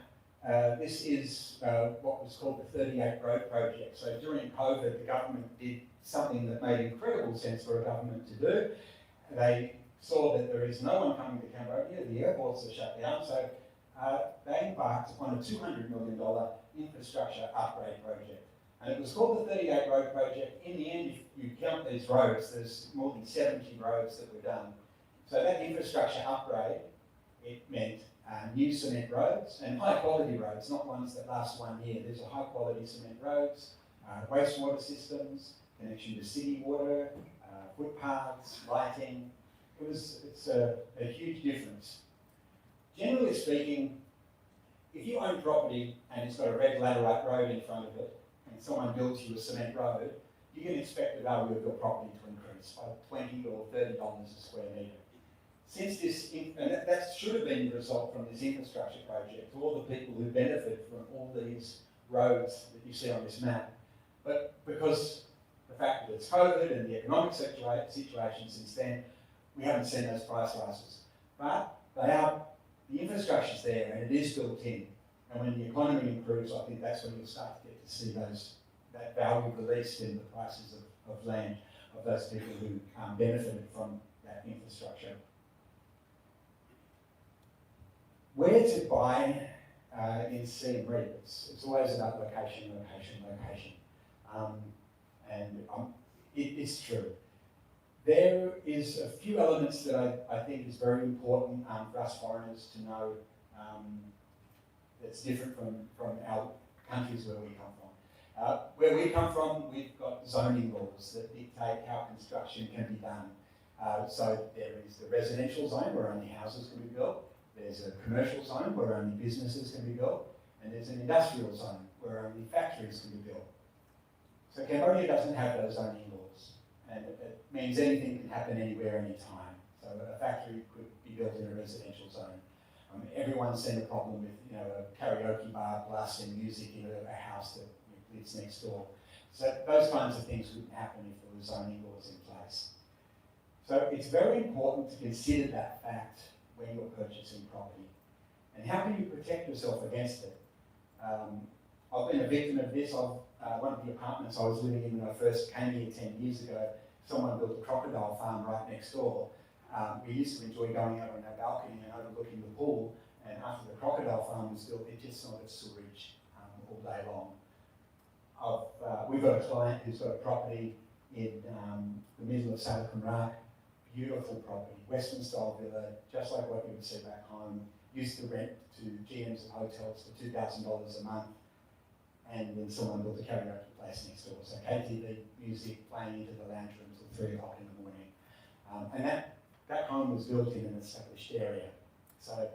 this is what was called the 38 Road Project. So during COVID, the government did something that made incredible sense for a government to do. They saw that there is no one coming to Cambodia, the airports are shut down, so they embarked on a $200 million infrastructure upgrade project. And it was called the 38 Road Project. In the end, if you count these roads, there's more than 70 roads that were done. So that infrastructure upgrade, it meant new cement roads and high quality roads, not ones that last 1 year. These are high quality cement roads, wastewater systems, connection to city water, footpaths, lighting. It's a huge difference. Generally speaking, if you own property and it's got a red laterite road in front of it, and someone builds you a cement road, you can expect the value of your property to increase by $20 or $30 a square metre. Since this, and that should have been the result from this infrastructure project, to all the people who benefit from all these roads that you see on this map. But because the fact that it's COVID and the economic situation since then, we haven't seen those price rises. But the infrastructure's there and it is built in. And when the economy improves, I think that's when you'll start to get to see that value released in the prices of land of those people who benefited from that infrastructure. Where to buy in Siem Reap, it's always about location. It's true. There is a few elements that I think is very important for us foreigners to know that's different from our countries where we come from. Where we come from, we've got zoning laws that dictate how construction can be done. So there is the residential zone where only houses can be built. There's a commercial zone where only businesses can be built. And there's an industrial zone where only factories can be built. So Cambodia doesn't have those zoning laws. And it means anything can happen anywhere, anytime. So a factory could be built in a residential zone. Everyone's seen a problem with, a karaoke bar blasting music in a house that lives next door. So those kinds of things wouldn't happen if there were zoning laws in place. So it's very important to consider that fact when you're purchasing property. And how can you protect yourself against it? I've been a victim of this. One of the apartments I was living in when I first came here 10 years ago, someone built a crocodile farm right next door. We used to enjoy going out on our balcony and overlooking the pool, and after the crocodile farm was built, it just smelled of sewage all day long. We've got a client who's got a property in the middle of Sadakum Rak, beautiful property, Western style villa, just like what you would see back home. used to rent to GMs and hotels for $2,000 a month, and then someone built a karaoke place next door. So KTV music playing into the lounge room till 3 o'clock in the morning. And that home was built in an established area. So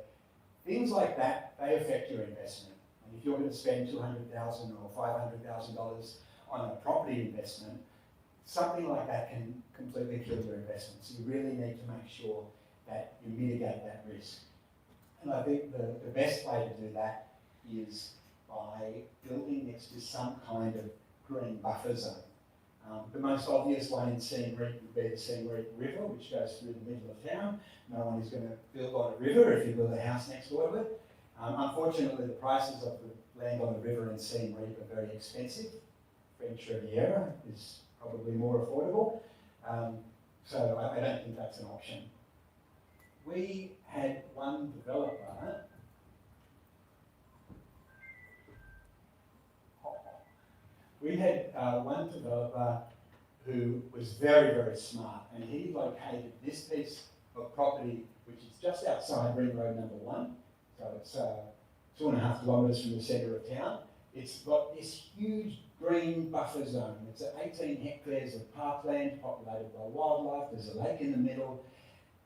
things like that, they affect your investment. And if you're going to spend $200,000 or $500,000 on a property investment, something like that can completely kill your investment. So you really need to make sure that you mitigate that risk. And I think the best way to do that is by building next to some kind of green buffer zone. The most obvious one in Siem Reap would be the Siem Reap River, which goes through the middle of town. No one is going to build on a river if you build a house next door to it. Unfortunately, the prices of the land on the river in Siem Reap are very expensive. French Riviera is probably more affordable. So I don't think that's an option. We had one developer who was very, very smart, and he located this piece of property, which is just outside Ring Road number 1. So it's 2.5 kilometres from the centre of town. It's got this huge green buffer zone. It's 18 hectares of parkland populated by wildlife. There's a lake in the middle.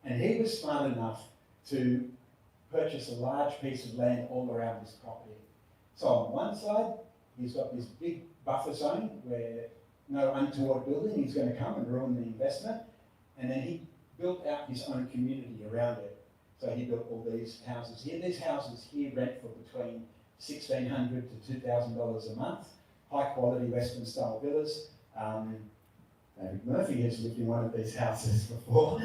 And he was smart enough to purchase a large piece of land all around this property. So on one side, he's got this big buffer zone where no untoward building is going to come and ruin the investment. And then he built out his own community around it. So he built all these houses here. These houses here rent for between $1,600 to $2,000 a month. High quality Western style villas. David Murphy has lived in one of these houses before.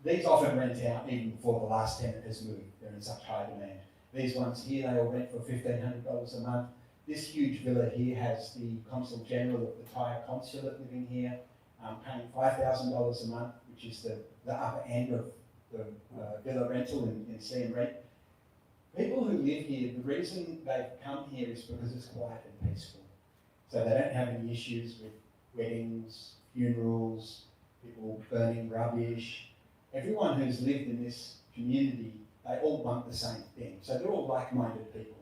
These often rent out even before the last tenant has moved. They're in such high demand. These ones here, they all rent for $1,500 a month. This huge villa here has the Consul General of the Thai Consulate living here, paying $5,000 a month, which is the upper end of the villa rental in Siem Reap. People who live here, the reason they've come here is because it's quiet and peaceful. So they don't have any issues with weddings, funerals, people burning rubbish. Everyone who's lived in this community, they all want the same thing. So they're all like-minded people.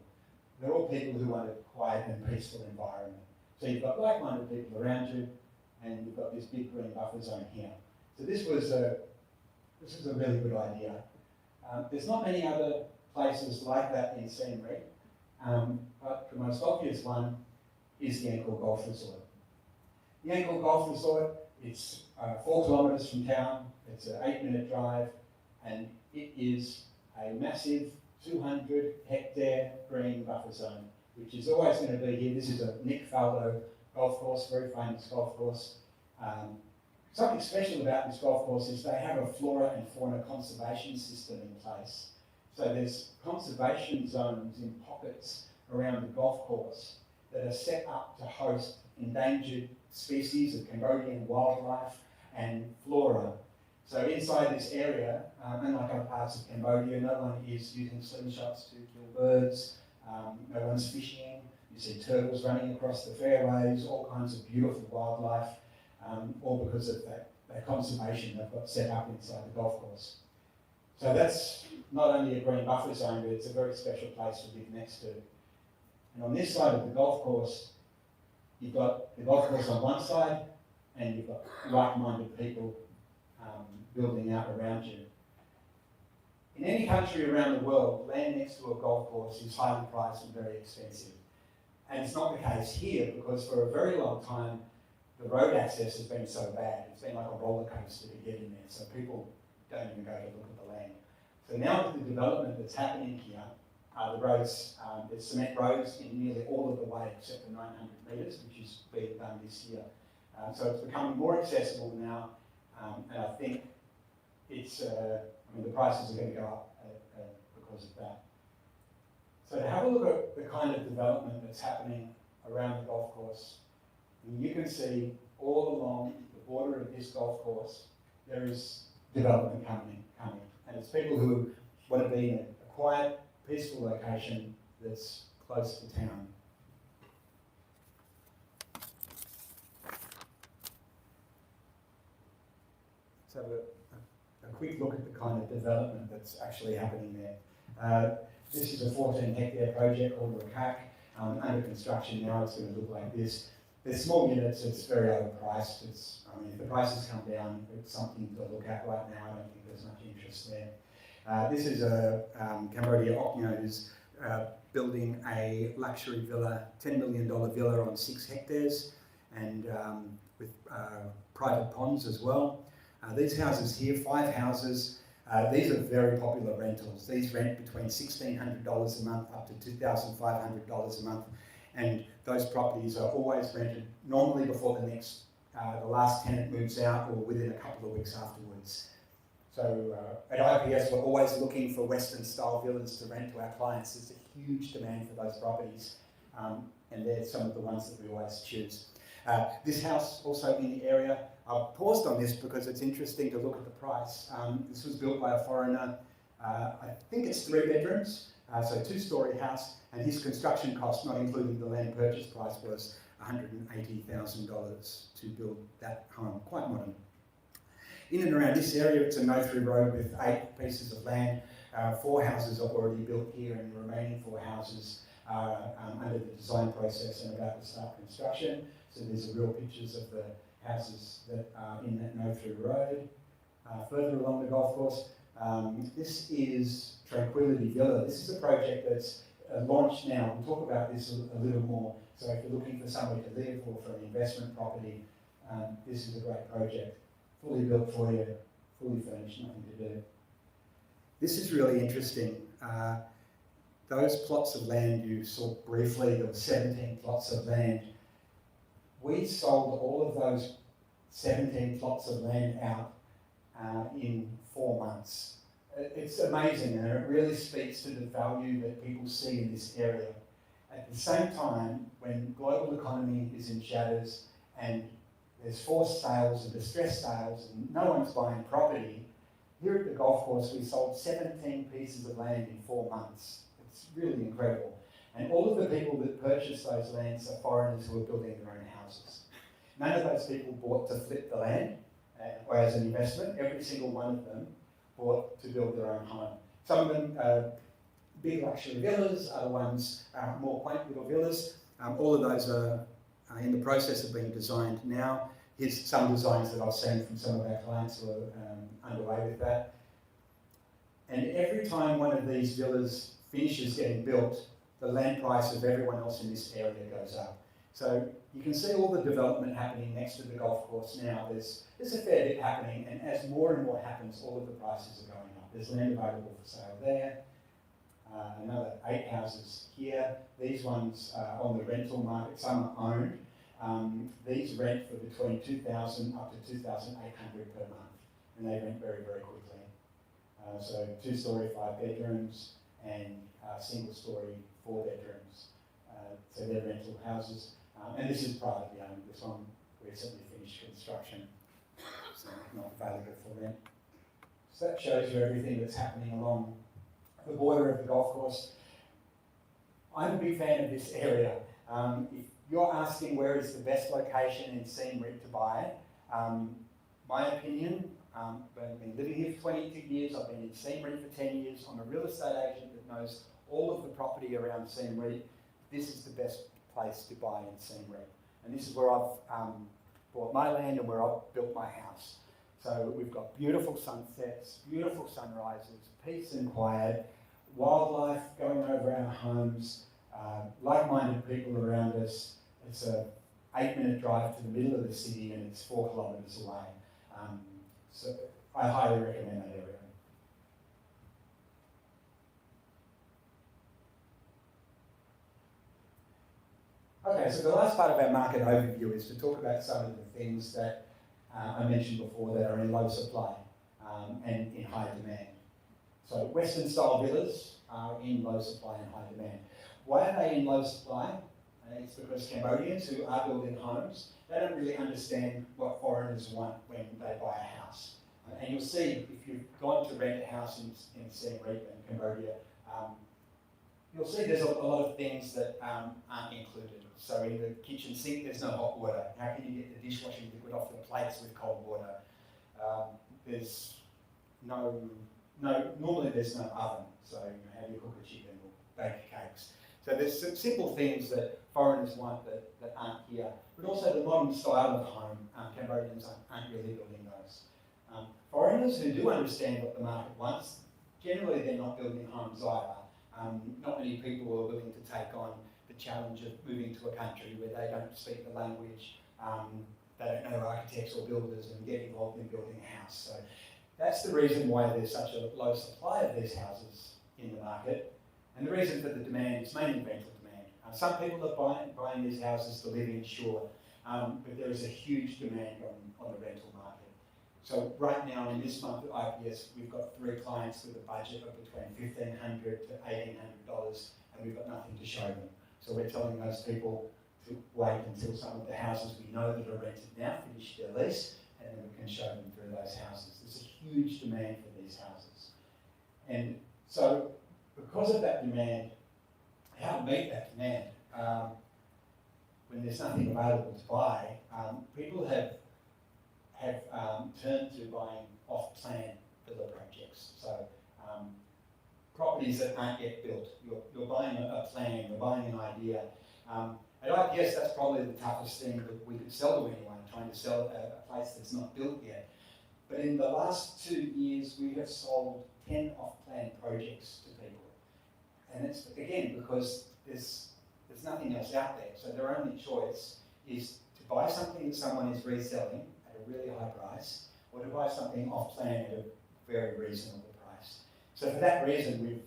They're all people who want a quiet and peaceful environment. So you've got like-minded people around you, and you've got this big green buffer zone here. So this is a really good idea. There's not many other places like that in Siem Reap, but the most obvious one is the Angkor Golf Resort. The Angkor Golf Resort, it's 4 kilometres from town, it's an 8-minute drive, and it is a massive 200-hectare green buffer zone, which is always going to be here. This is a Nick Faldo golf course, very famous golf course. Something special about this golf course is they have a flora and fauna conservation system in place. So there's conservation zones in pockets around the golf course that are set up to host endangered species of Cambodian wildlife and flora. So inside this area, unlike other parts of Cambodia, no one is using slingshots to kill birds, no one's fishing, you see turtles running across the fairways, all kinds of beautiful wildlife, all because of that conservation they've got set up inside the golf course. So that's not only a green buffer zone, but it's a very special place to live next to. And on this side of the golf course, you've got the golf course on one side, and you've got like-minded people building out around you. In any country around the world, land next to a golf course is highly priced and very expensive. And it's not the case here, because for a very long time, the road access has been so bad. It's been like a roller coaster to get in there, so people don't even go to look at the land. So now with the development that's happening here, the roads, there's cement roads in nearly all of the way except for 900 metres, which is being done this year. So it's becoming more accessible now, and I think it's, the prices are going to go up because of that. So to have a look at the kind of development that's happening around the golf course, you can see all along the border of this golf course, there is development coming. And it's people who want to be in a quiet, peaceful location that's close to town. Let's have a a quick look at the kind of development that's actually happening there. This is a 14-hectare project called Rakak. Under construction now, it's going to look like this. They're small units, it's very overpriced. If the prices come down, it's something to look at right now. I don't think there's much interest there. This is a Cambodia Ocnio who's building a luxury villa, $10 million villa on 6 hectares, and with private ponds as well. These houses here, 5 houses, these are very popular rentals. These rent between $1,600 a month up to $2,500 a month, and those properties are always rented normally before the last tenant moves out or within a couple of weeks afterwards. So at IPS, we're always looking for Western style villas to rent to our clients. There's a huge demand for those properties, and they're some of the ones that we always choose. This house also in the area, I've paused on this because it's interesting to look at the price. This was built by a foreigner. I think it's 3 bedrooms, so 2-story house, and his construction cost, not including the land purchase price, was $180,000 to build that home. Quite modern. In and around this area, it's a no-through road with 8 pieces of land. 4 houses are already built here, and the remaining 4 houses are under the design process and about to start construction. So there's real pictures of the houses that are in that no-through road. Further along the golf course, this is Tranquility Villa. This is a project that's launched now. We'll talk about this a little more. So if you're looking for somewhere to live or for an investment property, this is a great project. Fully built for you, fully furnished, nothing to do. This is really interesting. Those plots of land you saw briefly, there were 17 plots of land. We sold all of those 17 plots of land out in 4 months. It's amazing, and it really speaks to the value that people see in this area. At the same time, when global economy is in shatters and there's forced sales and distressed sales and no one's buying property, here at the golf course we sold 17 pieces of land in 4 months. It's really incredible. And all of the people that purchased those lands are foreigners who are building their own houses. None of those people bought to flip the land or as an investment. Every single one of them bought to build their own home. Some of them big luxury villas, other ones more quaint little villas. All of those are in the process of being designed now. Here's some designs that I've seen from some of our clients who are underway with that. And every time one of these villas finishes getting built, the land price of everyone else in this area goes up. So you can see all the development happening next to the golf course now. There's a fair bit happening, and as more and more happens, all of the prices are going up. There's land available for sale there. Another 8 houses here. These ones are on the rental market. Some are owned. These rent for between $2,000 up to $2,800 per month, and they rent very, very quickly. So 2-story, 5 bedrooms, and single-story, 4 bedrooms. So they're rental houses. And this is privately owned. This one recently finished construction, so not available for rent. So that shows you everything that's happening along the border of the golf course. I'm a big fan of this area. If you're asking where is the best location in Siem Reap to buy, my opinion, I've been living here for 22 years, I've been in Siem Reap for 10 years, I'm a real estate agent that knows all of the property around Siem Reap. This is the best place to buy in Siem Reap. And this is where I've bought my land and where I've built my house. So we've got beautiful sunsets, beautiful sunrises, peace and quiet, wildlife going over our homes, like-minded people around us. It's a 8-minute drive to the middle of the city and it's 4 kilometres away. So I highly recommend that area. Okay, so the last part of our market overview is to talk about some of the things that I mentioned before that are in low supply and in high demand. So Western style villas are in low supply and high demand. Why are they in low supply? It's because Cambodians who are building homes, they don't really understand what foreigners want when they buy a house. And you'll see if you've gone to rent a house in Siem Reap and Cambodia, you'll see there's a lot of things that aren't included. So in the kitchen sink, there's no hot water. How can you get the dishwashing liquid off the plates with cold water? There's normally there's no oven, so how do you cook a chicken or bake cakes? So there's some simple things that foreigners want that aren't here, but also the modern style of home, Cambodians aren't really building those. Foreigners who do understand what the market wants, generally they're not building homes either. Not many people are willing to take on the challenge of moving to a country where they don't speak the language, they don't know architects or builders, and get involved in building a house. So that's the reason why there's such a low supply of these houses in the market. And the reason for the demand is mainly rental demand. Some people are buying these houses to live in, sure, but there is a huge demand on the rental market. So right now in this month at IPS, we've got 3 clients with a budget of between $1,500 to $1,800, and we've got nothing to show them. So we're telling those people to wait until some of the houses we know that are rented now finish their lease, and then we can show them through those houses. There's a huge demand for these houses. And so because of that demand, how to meet that demand? When there's nothing available to buy, people have turned to buying off-plan villa projects. So properties that aren't yet built. You're buying a plan, you're buying an idea. At IPS, that's probably the toughest thing that we could sell to anyone, trying to sell a place that's not built yet. But in the last 2 years, we have sold 10 off-plan projects to people. And it's, again, because there's nothing else out there. So their only choice is to buy something that someone is reselling at a really high price, or to buy something off-plan at a very reasonable price. So for that reason, we've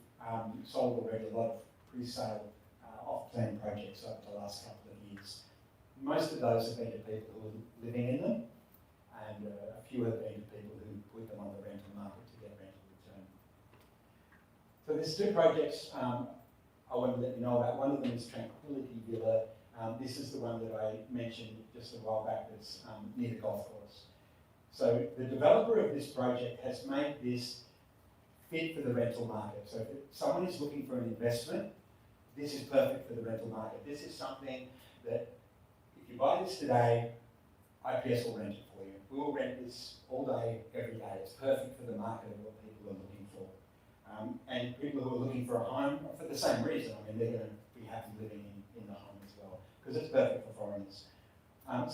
sold already a lot of pre-sale off-plan projects over the last couple of years. Most of those have been to people who are living in them, and a few have been to people who put them on the rental market to get rental return. So there's 2 projects I want to let you know about. One of them is Tranquility Villa. This is the one that I mentioned just a while back that's near the golf course. So the developer of this project has made this fit for the rental market. So if someone is looking for an investment, this is perfect for the rental market. This is something that if you buy this today, IPS will rent it for you. We will rent this all day, every day. It's perfect for the market of what people are looking for. And people who are looking for a home, for the same reason, I mean, they're going to be happy living in the home as well, because it's perfect for foreigners.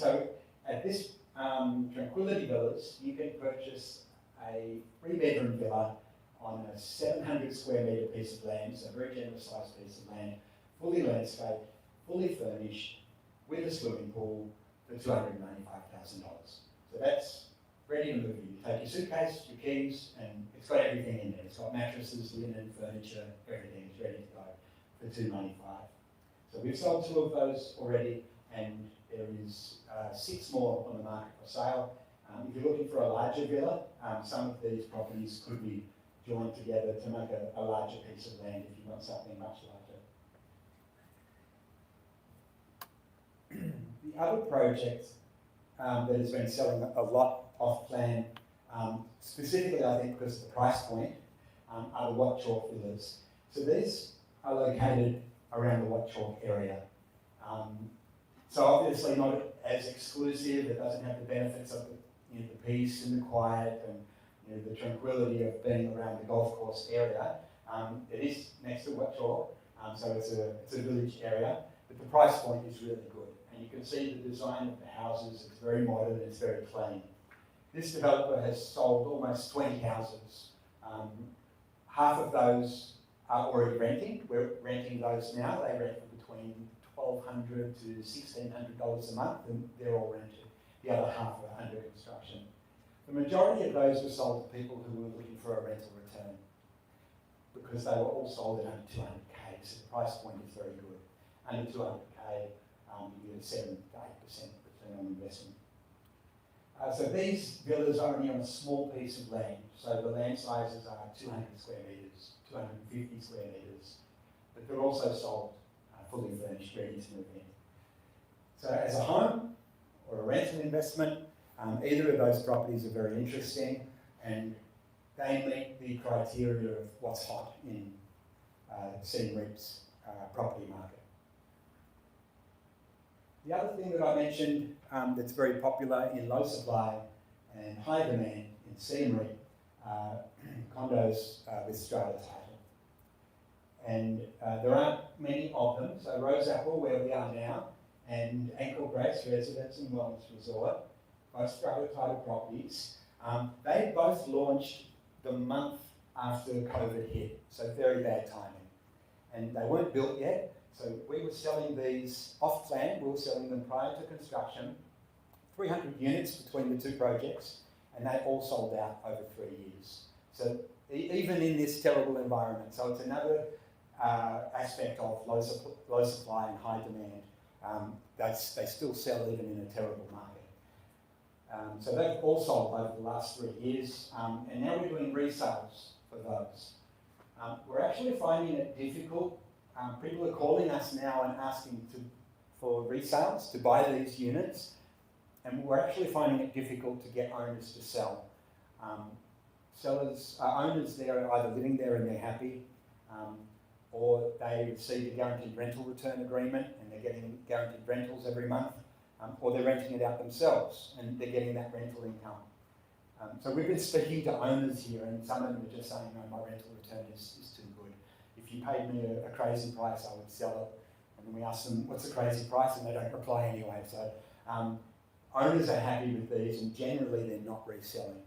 So at this Tranquility Villas, you can purchase a 3-bedroom villa on a 700 square metre piece of land, so a very generous sized piece of land, fully landscaped, fully furnished, with a swimming pool for $295,000. So that's ready to move in. You take your suitcase, your keys, and it's got everything in there. It's got mattresses, linen, furniture, everything is ready to go for $295,000. So we've sold 2 of those already, and there is 6 more on the market for sale. If you're looking for a larger villa, some of these properties could be joined together to make a larger piece of land if you want something much larger. The other project that has been selling a lot off-plan, specifically I think because of the price point, are the Wat Chalk villas. So these are located around the Wat Chalk area. So obviously not as exclusive, it doesn't have the benefits of the peace and the quiet and the tranquility of being around the golf course area. It is next to Wat Chalk, so it's a village area, but the price point is really good. And you can see the design of the houses, it's very modern, it's very clean. This developer has sold almost 20 houses. Half of those are already renting. We're renting those now. They rent for between $1,200 to $1,600 a month, and they're all rented. The other half are under construction. The majority of those were sold to people who were looking for a rental return, because they were all sold at under 200K, so the price point is very good. Under 200K, you get a 7 to 8% return on investment. So these villas are only on a small piece of land, so the land sizes are 200 square metres, 250 square metres, but they're also sold fully furnished, ready to move in. So as a home or a rental investment, either of those properties are very interesting, and they meet the criteria of what's hot in Siem Reap's property market. The other thing that I mentioned that's very popular in low supply and high demand in Siem Reap condos with Strata Title. And there aren't many of them, so Roseapple, where we are now, and Ankle Grace Residence and Wellness Resort, both Strata Title properties, they both launched the month after COVID hit, so very bad timing. And they weren't built yet, so we were selling these off-plan, we were selling them prior to construction, 300 units between the two projects, and they all sold out over 3 years. So even in this terrible environment, so it's another aspect of low supply and high demand. They still sell even in a terrible market. So they've all sold over the last 3 years, and now we're doing resales for those. We're actually finding it difficult. People are calling us now and asking for resales to buy these units, and we're actually finding it difficult to get owners to sell. Owners there are either living there and they're happy, or they receive a guaranteed rental return agreement and they're getting guaranteed rentals every month, or they're renting it out themselves and they're getting that rental income. So we've been speaking to owners here, and some of them are just saying, no, my rental return is too good. If you paid me a crazy price, I would sell it. And then we ask them, what's the crazy price? And they don't reply anyway. So owners are happy with these, and generally they're not reselling.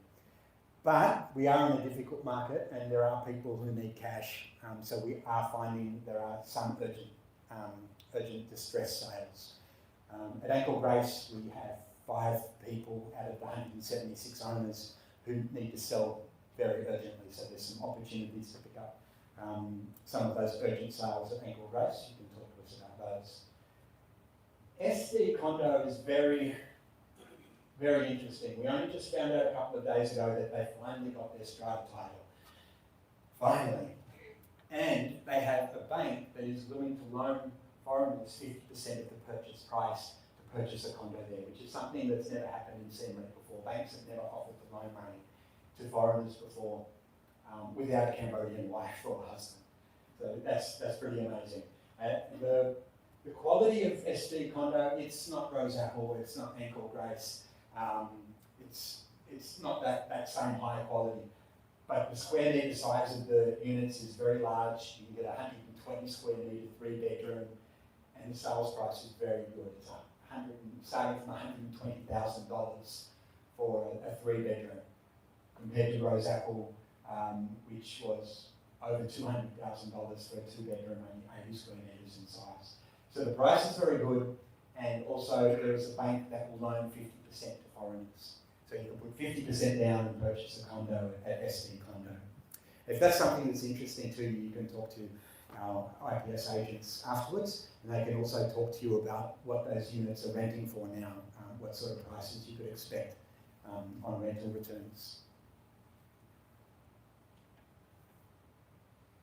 But we are in a difficult market, and there are people who need cash. So we are finding there are some urgent distress sales. At Ankle Grace, we have 5 people out of the 176 owners who need to sell very urgently. So there's some opportunities to pick up some of those urgent sales at Ankle Grace. You can talk to us about those. SD Condo is very, very interesting. We only just found out a couple of days ago that they finally got their Strata Title. Finally. And they have a bank that is willing to loan foreigners 50% of the purchase price to purchase a condo there, which is something that's never happened in Siem before. Banks have never offered to loan money to foreigners before without a Cambodian wife or husband. So that's pretty amazing. The quality of SD Condo, it's not Roseapple, it's not Ankle Grace, it's not that same high quality. But the square metre size of the units is very large. You can get 120 square metre, 3-bedroom, and the sales price is very good. It's starting from $120,000 for a 3-bedroom, compared to Roseapple, which was over $200,000 for a 2-bedroom, only 80 square metres in size. So the price is very good, and also there is a bank that will loan 50% to foreigners. So you can put 50% down and purchase a condo at SD Condo. If that's something that's interesting to you, you can talk to our IPS agents afterwards, and they can also talk to you about what those units are renting for now, what sort of prices you could expect on rental returns.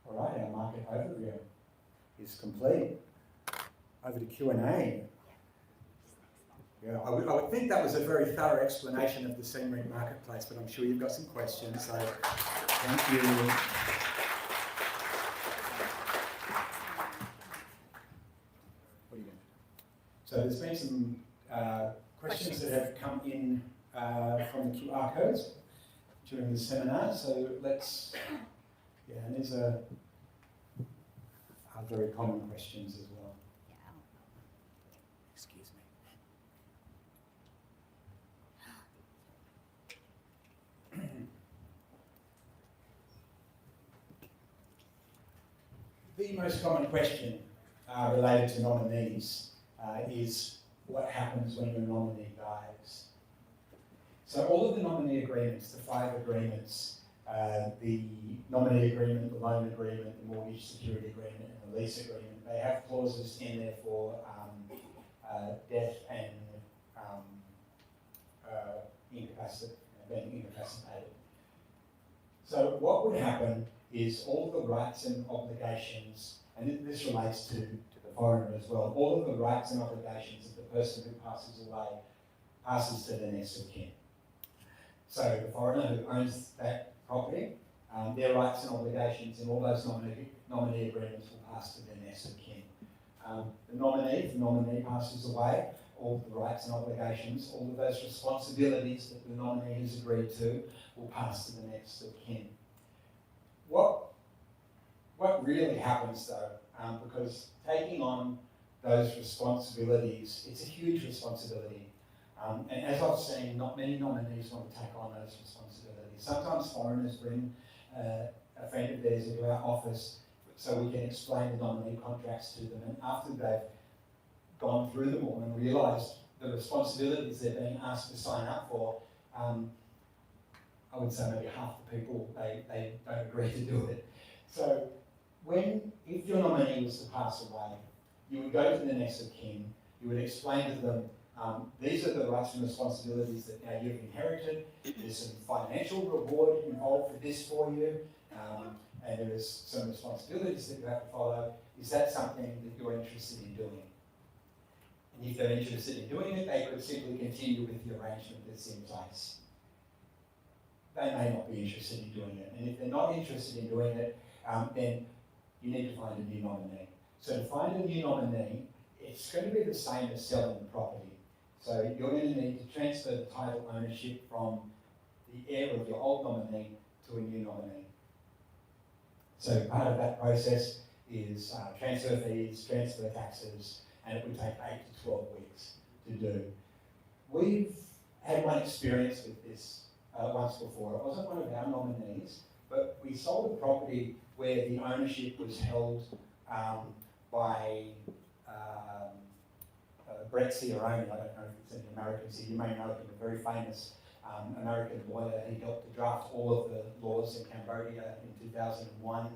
All right, our market overview is complete. Over to Q&A. Yeah, I would think that was a very thorough explanation of the Siem Reap marketplace, but I'm sure you've got some questions, so thank you. What are you doing? So there's been some questions that have come in from the QR codes during the seminar, so let's, and these are very common questions as well. Excuse me. The most common question related to nominees is what happens when your nominee dies. So all of the nominee agreements, the 5 agreements, the nominee agreement, the loan agreement, the mortgage security agreement, and the lease agreement, they have clauses in there for death and being incapacitated. So what would happen is all the rights and obligations, and this relates to the foreigner as well, all of the rights and obligations of the person who passes away passes to the next of kin. So the foreigner who owns that property, their rights and obligations in all those nominee agreements will pass to their next of kin. The nominee, if the nominee passes away, all the rights and obligations, all of those responsibilities that the nominee has agreed to will pass to the next of kin. What really happens though, because taking on those responsibilities, it's a huge responsibility. And as I've seen, not many nominees want to take on those responsibilities. Sometimes foreigners bring a friend of theirs into our office so we can explain the nominee contracts to them, and after they've gone through them all and realised the responsibilities they're being asked to sign up for, I would say maybe half the people, they don't agree to do it. So if your nominee was to pass away, you would go to the next of kin, you would explain to them, these are the rights and responsibilities that now you've inherited, there's some financial reward involved for this for you, and there is some responsibilities that you have to follow. Is that something that you're interested in doing? And if they're interested in doing it, they could simply continue with the arrangement that's in place. They may not be interested in doing it. And if they're not interested in doing it, then you need to find a new nominee. So to find a new nominee, it's going to be the same as selling the property. So you're going to need to transfer the title ownership from the heir of your old nominee to a new nominee. So part of that process is transfer fees, transfer taxes, and it would take 8 to 12 weeks to do. We've had one experience with this once before. It wasn't one of our nominees, but we sold a property where the ownership was held by Brett Ciarone. I don't know if it's any Americans here. You may know him, a very famous American lawyer. He helped to draft all of the laws in Cambodia in 2001.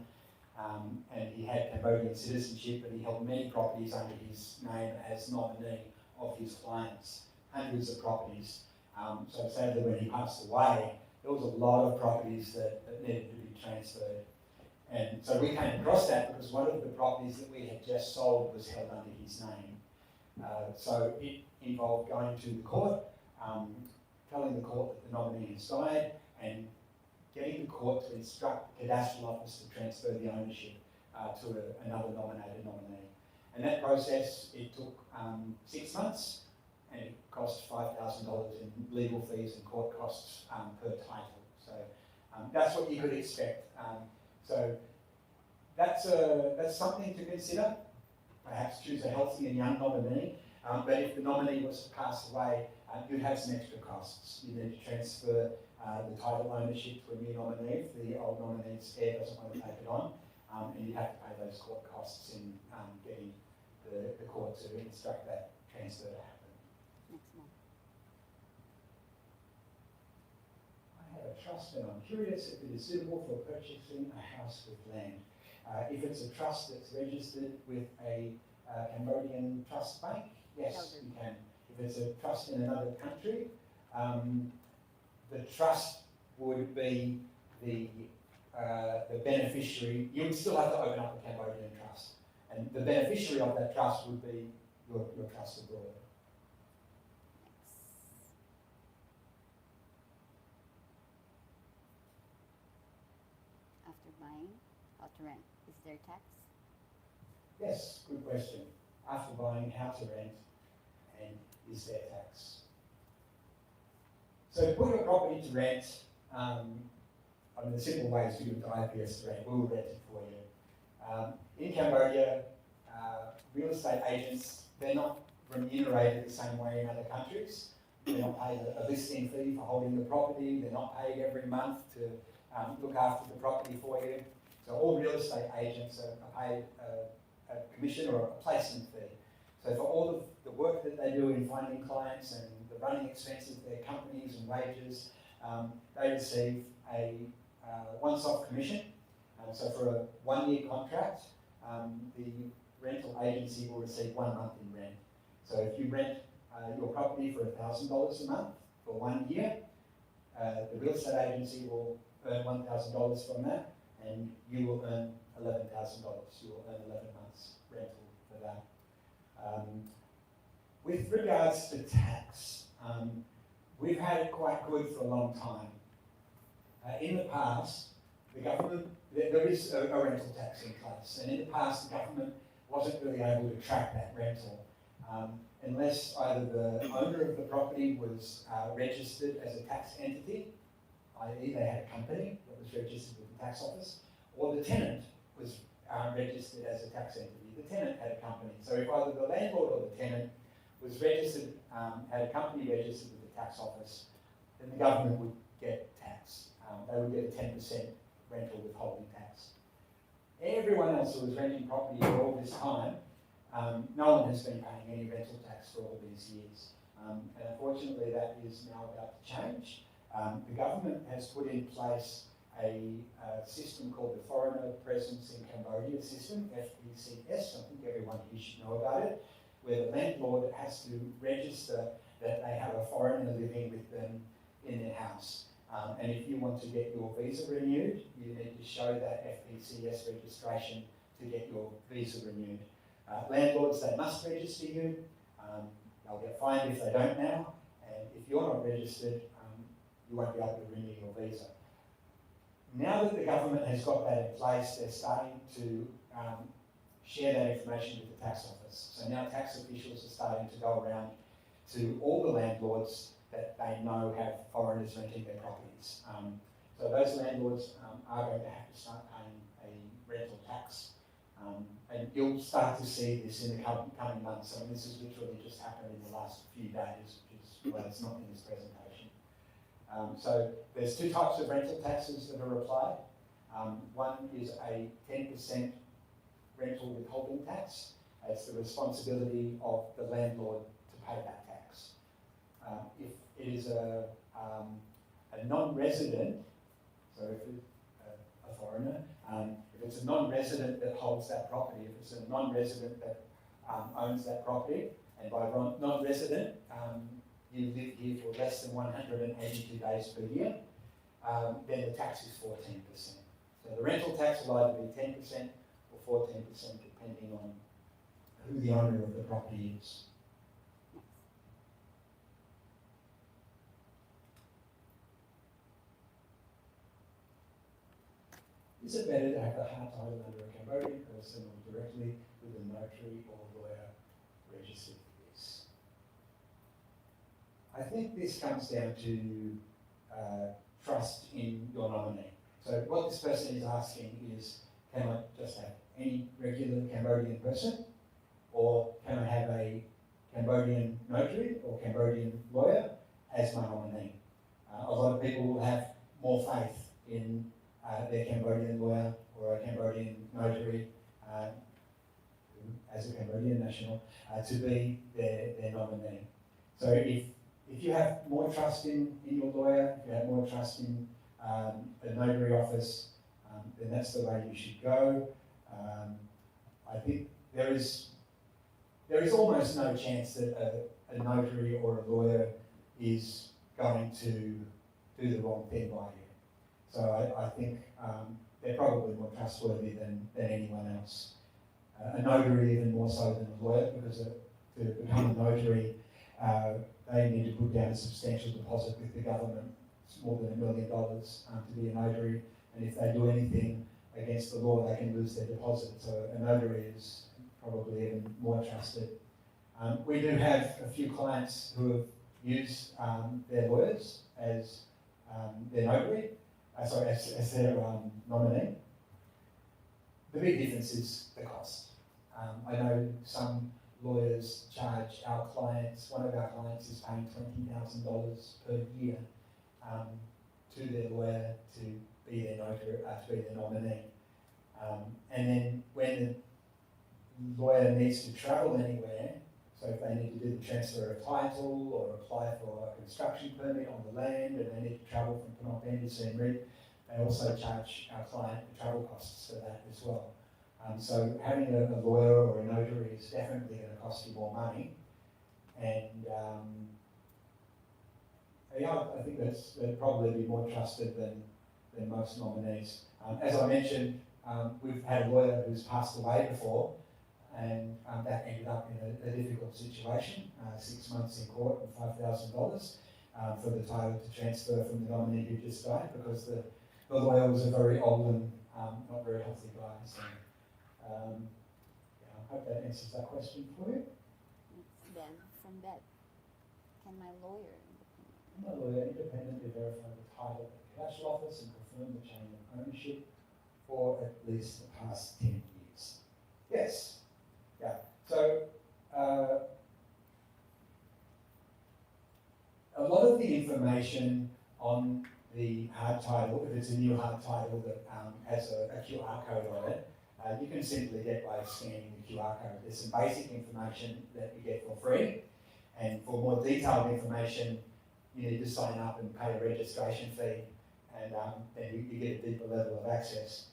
And he had Cambodian citizenship, and he held many properties under his name as nominee of his clients, hundreds of properties. So sadly, when he passed away, there was a lot of properties that needed to be transferred. And so we came across that because one of the properties that we had just sold was held under his name. So it involved going to the court, telling the court that the nominee has died, and getting the court to instruct the cadastral office to transfer the ownership to another nominated nominee. And that process, it took 6 months, and it cost $5,000 in legal fees and court costs per title. So that's what you could expect. So that's something to consider. Perhaps choose a healthy and young nominee. But if the nominee was to pass away, you'd have some extra costs. You need to transfer the title ownership to a new nominee if the old nominee's heir doesn't want to take it on, and you have to pay those court costs in getting the court to instruct that transfer to happen. Next month. I have a trust and I'm curious if it is suitable for purchasing a house with land. If it's a trust that's registered with a Cambodian trust bank, yes, you can. If it's a trust in another country, the trust would be the beneficiary. You would still have to open up a Cambodian trust, and the beneficiary of that trust would be your trust abroad. After buying, how to rent? Is there tax? Yes, good question. After buying, how to rent, and is there tax? So put your property to rent. The simple way is to give it to IPS to rent. We'll rent it for you. In Cambodia, real estate agents, they're not remunerated the same way in other countries. They're not paid a listing fee for holding the property. They're not paid every month to look after the property for you. So all real estate agents are paid a commission or a placement fee. So for all of the work that they do in finding clients and the running expenses of their companies and wages, they receive a once-off commission. So for a 1-year contract, the rental agency will receive 1 month in rent. So if you rent your property for $1,000 a month for 1 year, the real estate agency will earn $1,000 from that, and you will earn $11,000. You will earn 11 months rental for that. With regards to tax, we've had it quite good for a long time. In the past, the government, there is a rental tax in place, and in the past the government wasn't really able to track that rental. unless either the owner of the property was registered as a tax entity, i.e. they had a company that was registered with the tax office, or the tenant was registered as a tax entity. The tenant had a company. So if either the landlord or the tenant was registered, had a company registered with the tax office, then the government would get tax. They would get a 10% rental withholding tax. Everyone else who was renting property for all this time, no one has been paying any rental tax for all these years. And unfortunately that is now about to change. The government has put in place a system called the Foreigner Presence in Cambodia system, FPCS. I think everyone here should know about it, where the landlord has to register that they have a foreigner living with them in their house. And if you want to get your visa renewed, you need to show that FPCS registration to get your visa renewed. Landlords, they must register you. They'll get fined if they don't now. And if you're not registered, you won't be able to renew your visa. Now that the government has got that in place, they're starting to share that information with the tax office. So now tax officials are starting to go around to all the landlords that they know have foreigners renting their properties. So those landlords are going to have to start paying a rental tax. And you'll start to see this in the coming months. I mean, this has literally just happened in the last few days, which is why it's not in this presentation. So there's two types of rental taxes that are applied. One is a 10% rental withholding tax. It's the responsibility of the landlord to pay that tax. If it is a non-resident, so if it's a foreigner, if it's a non-resident that holds that property, if it's a non-resident that owns that property, and by non-resident, you live here for less than 182 days per year, then the tax is 14%. So the rental tax will either be 10% or 14%, depending on who the owner of the property is. Is it better to have the hard title under a Cambodian person or directly with a notary or lawyer registered for this? I think this comes down to trust in your nominee. So what this person is asking is, can I just have any regular Cambodian person, or can I have a Cambodian notary or Cambodian lawyer as my nominee? A lot of people will have more faith in their Cambodian lawyer or a Cambodian notary as a Cambodian national to be their nominee. So if you have more trust in your lawyer, if you have more trust in a notary office, then that's the way you should go. I think there is almost no chance that a notary or a lawyer is going to do the wrong thing by you. So I think they're probably more trustworthy than anyone else. A notary even more so than a lawyer, because to become a notary, they need to put down a substantial deposit with the government. It's more than $1 million to be a notary, and if they do anything against the law, they can lose their deposit. So a notary is probably even more trusted. We do have a few clients who have used their lawyers as their notary, as their nominee. The big difference is the cost. I know some lawyers charge our clients, one of our clients is paying $20,000 per year to their lawyer to be their notary, to be their nominee. And then when the lawyer needs to travel anywhere, so if they need to do the transfer of title or apply for a construction permit on the land and they need to travel from Phnom Penh to Siem Reap, they also charge our client the travel costs for that as well. So having a lawyer or a notary is definitely going to cost you more money. And I think they'd probably be more trusted than most nominees. As I mentioned, we've had a lawyer who's passed away before, and that ended up in a difficult situation, 6 months in court and $5,000 for the title to transfer from the nominee who just died, because the lawyer was a very old and not very healthy guy. So I hope that answers that question for you. Ben, from that, can my lawyer independently? The lawyer independently verify the title at the cadastral office and confirm the chain of ownership for at least the past 10 years. Yes. Yeah. So a lot of the information on the hard title, if it's a new hard title that has a QR code on it, you can simply get by scanning the QR code. There's some basic information that you get for free, and for more detailed information, you need to sign up and pay a registration fee, and then you get a deeper level of access.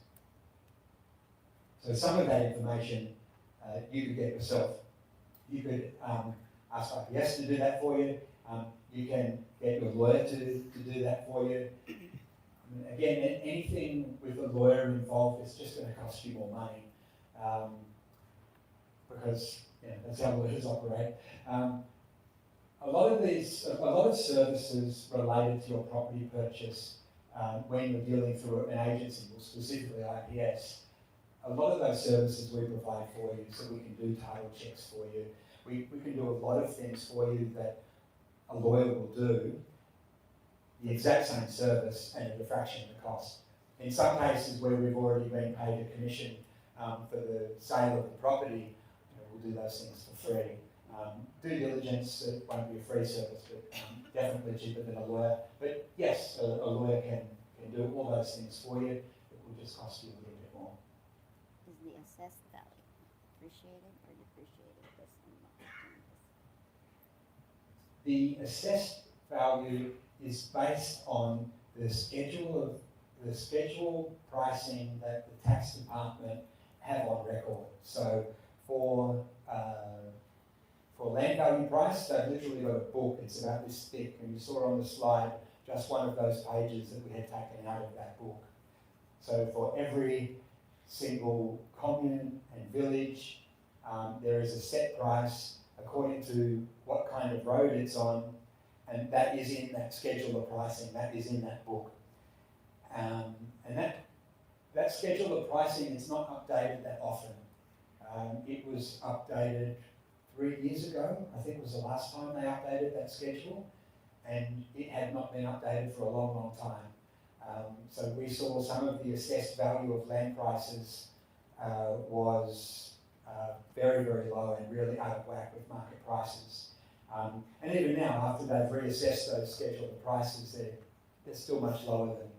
So some of that information you could get yourself. You could ask IPS to do that for you. You can get your lawyer to do that for you. Again, anything with a lawyer involved is just going to cost you more money, because that's how lawyers operate. A lot of services related to your property purchase, when you're dealing through an agency, or specifically IPS, a lot of those services we provide for you, so we can do title checks for you. We can do a lot of things for you that a lawyer will do, the exact same service and at a fraction of the cost. In some cases where we've already been paid a commission for the sale of the property, we'll do those things for free. Due diligence, it won't be a free service, but definitely cheaper than a lawyer. But yes, a lawyer can do all those things for you. It will just cost you a little bit more. Is the assessed value appreciated or depreciated based on what The assessed value is based on the schedule pricing that the tax department have on record. So for land value price, they've literally got a book. It's about this thick, and you saw on the slide just one of those pages that we had taken out of that book. So for every single commune and village, there is a set price according to what kind of road it's on, and that is in that schedule of pricing, that is in that book. And that schedule of pricing is not updated that often. It was updated 3 years ago, I think was the last time they updated that schedule, and it had not been updated for a long, long time. So we saw some of the assessed value of land prices was very, very low and really out of whack with market prices. And even now, after they've reassessed those scheduled prices, they're still much lower than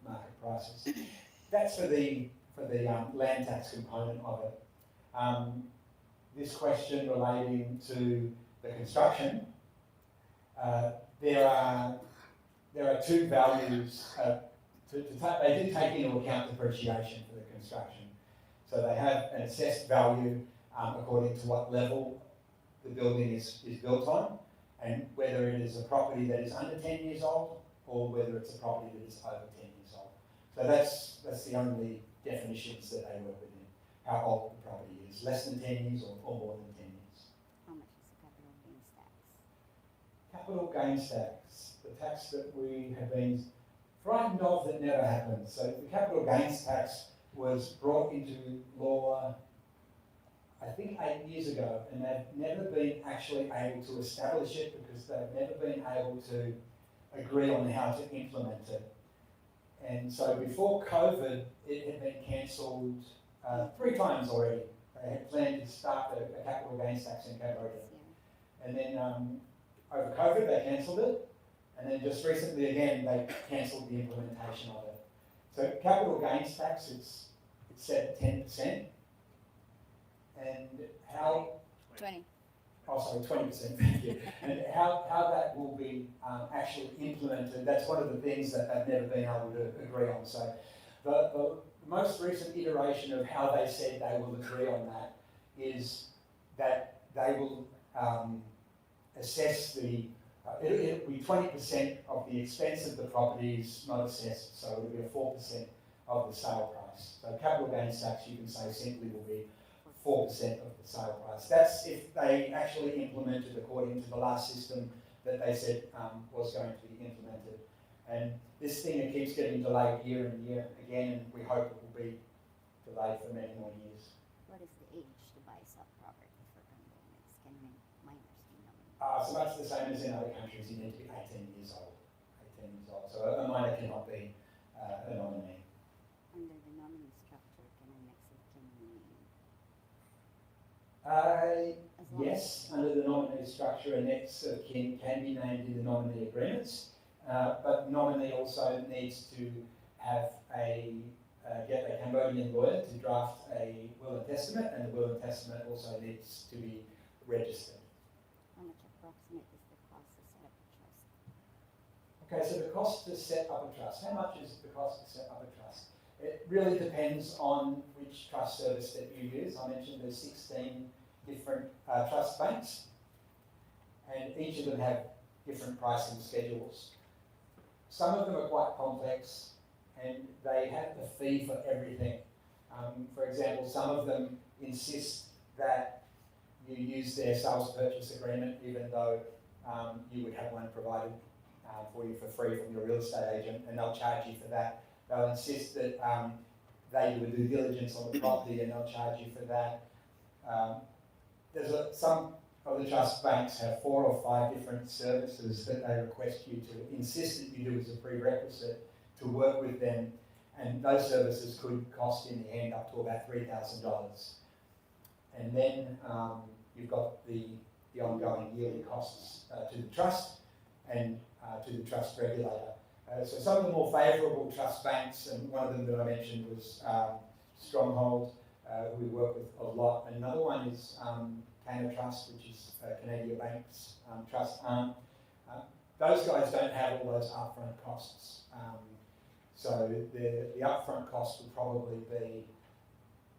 market prices. That's for the land tax component of it. This question relating to the construction, there are two values. They do take into account depreciation for the construction. So they have an assessed value according to what level the building is built on, and whether it is a property that is under 10 years old or whether it's a property that is over 10 years old. So that's the only definitions that they work within, how old the property is, less than 10 years or more than 10 years. How much is the capital gains tax? Capital gains tax, the tax that we have been frightened of that never happened. So the capital gains tax was brought into law, I think 8 years ago, and they've never been actually able to establish it because they've never been able to agree on how to implement it. And so before COVID, it had been cancelled 3 times already. They had planned to start a capital gains tax in Cambodia. And then over COVID, they cancelled it. And then just recently again, they cancelled the implementation of it. So capital gains tax, it's set at 10%. And how... 20. Oh, sorry, 20%, thank you. And how that will be actually implemented, that's one of the things that they've never been able to agree on. So the most recent iteration of how they said they will agree on that is that they will assess the... it'll be 20% of the expense of the property is not assessed, so it'll be a 4% of the sale price. So capital gains tax, you can say simply, will be 4% of the sale price. That's if they actually implemented according to the last system that they said was going to be implemented. And this thing, it keeps getting delayed year and year again, and we hope it will be delayed for many more years. What is the age to buy sub property for condo units? Can minors be So much the same as in other countries, you need to be 18 years old. 18 years old. So a minor cannot be a nominee. Under the nominee structure, can an exit As long Yes, under the nominee structure, a next of kin can be named in the nominee agreements, but the nominee also needs to have get a Cambodian lawyer to draft a will and testament, and the will and testament also needs to be registered. How much approximate is the cost to set up a trust? Okay, so the cost to set up a trust. How much is the cost to set up a trust? It really depends on which trust service that you use. I mentioned there's 16 different trust banks, and each of them have different pricing schedules. Some of them are quite complex, and they have a fee for everything. For example, some of them insist that you use their sales purchase agreement, even though you would have one provided for you for free from your real estate agent, and they'll charge you for that. They'll insist that they do a due diligence on the property, and they'll charge you for that. Some of the trust banks have 4 or 5 different services that they request you to insist that you do as a prerequisite to work with them, and those services could cost in the end up to about $3,000. And then you've got the ongoing yearly costs to the trust and to the trust regulator. So some of the more favourable trust banks, and one of them that I mentioned was Stronghold, who we work with a lot. Another one is Canada Trust, which is Canadian Bank's trust arm. Those guys don't have all those upfront costs. So the upfront cost would probably be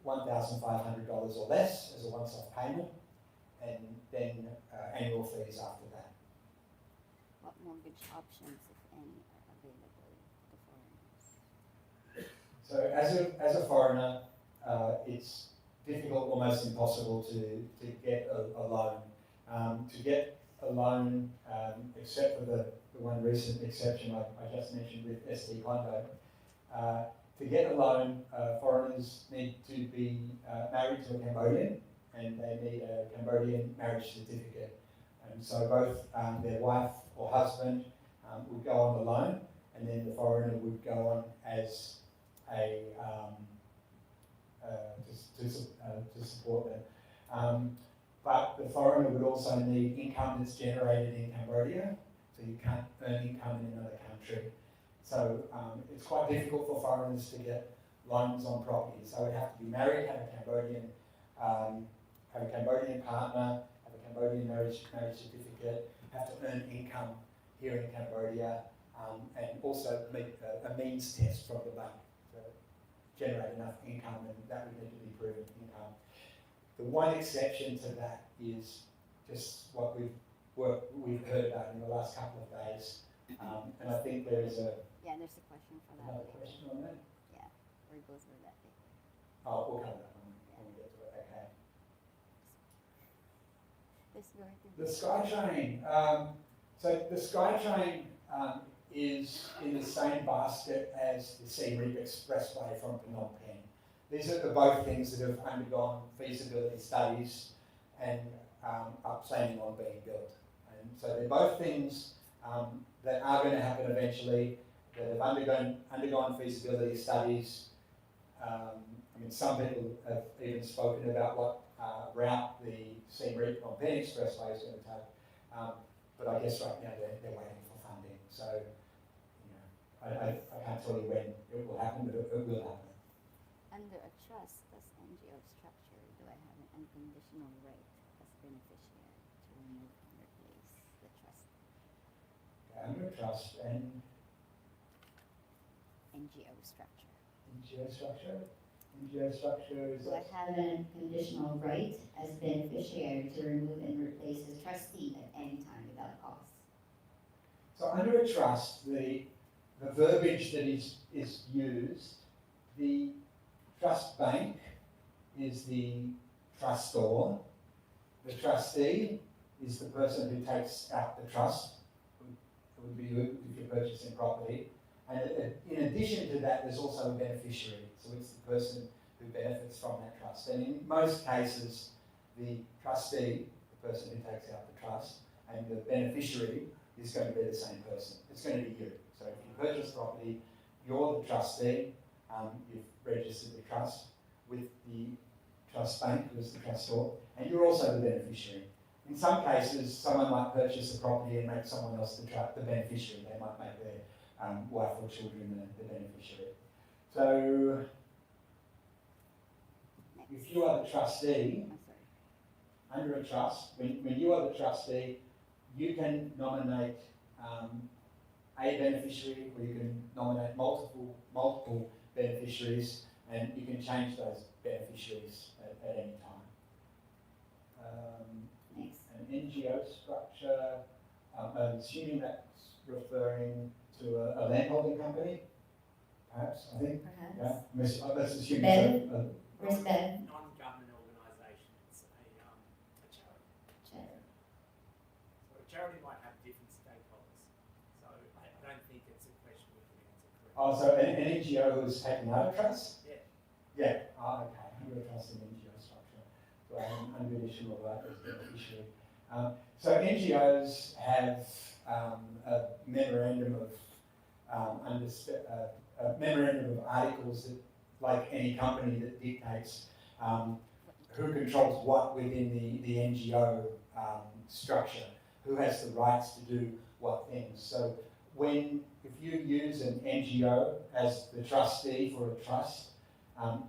$1,500 or less as a once-off payment, and then annual fees after that. What mortgage options, if any, are available to foreigners? So as a foreigner, it's difficult, almost impossible to get a loan. To get a loan, except for the one recent exception I just mentioned with ST Condo, to get a loan, foreigners need to be married to a Cambodian, and they need a Cambodian marriage certificate. And so both their wife or husband would go on the loan, and then the foreigner would go on as a to support them. But the foreigner would also need income that's generated in Cambodia, so you can't earn income in another country. So it's quite difficult for foreigners to get loans on properties. So they'd have to be married, have a Cambodian partner, have a Cambodian marriage certificate, have to earn income here in Cambodia, and also meet a means test from the bank to generate enough income, and that would need to be proven income. The one exception to that is just what we've heard about in the last couple of days, and I think there is Yeah, there's a question for that. another later. question on that. Yeah, or it goes with that later. Oh, we'll cover that when we get to it. Okay. There's going to be The SkyTrain. So the SkyTrain is in the same basket as the Siem Reap Expressway from Phnom Penh. These are both things that have undergone feasibility studies and are planning on being built. And so they're both things that are going to happen eventually, that have undergone feasibility studies. I mean, some people have even spoken about what route the Siem Reap Phnom Penh Expressway is going to take. But I guess right now they're waiting for funding. So, you know, I can't tell you when it will happen, but it will happen. under a trust as NGO structure. Do I have an unconditional right as beneficiary to remove and replace the trust? Under trust and NGO structure. NGO structure. NGO structure is. Do I have an conditional right as beneficiary to remove and replace the trustee at any time without cost? So under a trust, the verbiage that is used, the trust bank is the trustor, the trustee is the person who takes out the trust, it would be you if you're purchasing property, and in addition to that there's also a beneficiary, so it's the person who benefits from that trust. And in most cases the trustee, the person who takes out the trust, and the beneficiary is going to be the same person. It's going to be you. So if you purchase property, you're the trustee, you've registered the trust with the trust bank, who is the trustor, and you're also the beneficiary. In some cases, someone might purchase a property and make someone else the beneficiary. They might make their wife or children the beneficiary. So if you are the trustee, under a trust, when you are the trustee, you can nominate a beneficiary, or you can nominate multiple beneficiaries, and you can change those beneficiaries at any time. An NGO structure, I'm assuming that's referring to a landholding company, perhaps, I think. Perhaps. Yeah, let's assume Ben? it's Where's Ben? Non-government organisation, it's a charity. Charity. So a charity might have different stakeholders. So I don't think it's a question we can answer correctly. Oh, so an NGO who's taken out a trust? Yeah. Yeah, okay, under a trust and NGO structure. So unconditional right as beneficiary. So NGOs have a memorandum of articles that, like any company, that dictates who controls what within the NGO structure, who has the rights to do what things. So if you use an NGO as the trustee for a trust,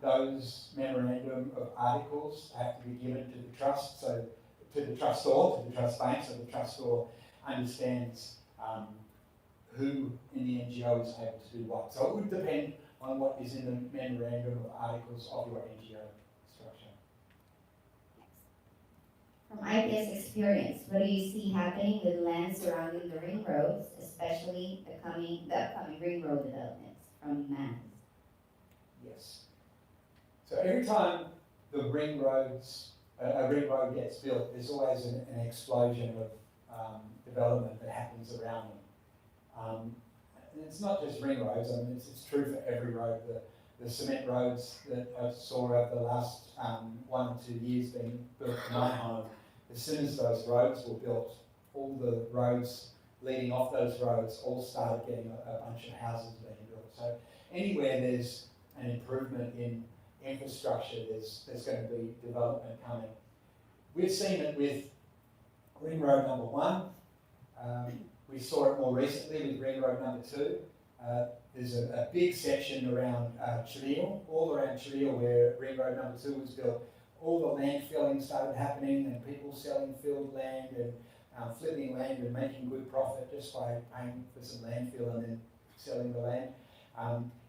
those memorandum of articles have to be given to the trust, so to the trustor, to the trust bank, so the trustor understands who in the NGO is able to do what. So it would depend on what is in the memorandum of articles of your NGO structure. From IPS experience, what do you see happening with land surrounding the ring roads, especially the upcoming ring road developments from MAS? Yes. So every time a ring road gets built, there's always an explosion of development that happens around them. And it's not just ring roads, I mean, it's true for every road. The cement roads that I saw over the last 1 or 2 years being built to my home, as soon as those roads were built, all the roads leading off those roads all started getting a bunch of houses being built. So anywhere there's an improvement in infrastructure, there's going to be development coming. We've seen it with Ring Road number 1. We saw it more recently with Ring Road number 2. There's a big section around Chiril, all around Chiril where Ring Road number 2 was built. All the land filling started happening and people selling filled land and flipping land and making good profit just by paying for some landfill and then selling the land.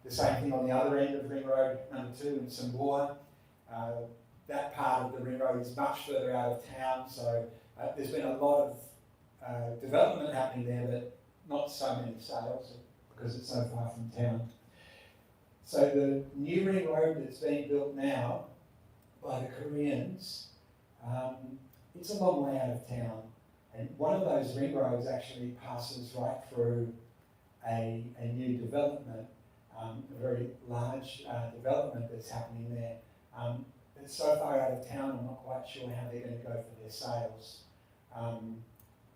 The same thing on the other end of Ring Road number 2 in Sambor. That part of the Ring Road is much further out of town, so there's been a lot of development happening there, but not so many sales because it's so far from town. So the new Ring Road that's being built now by the Koreans, it's a long way out of town. And one of those ring roads actually passes right through a new development, a very large development that's happening there. It's so far out of town, I'm not quite sure how they're going to go for their sales.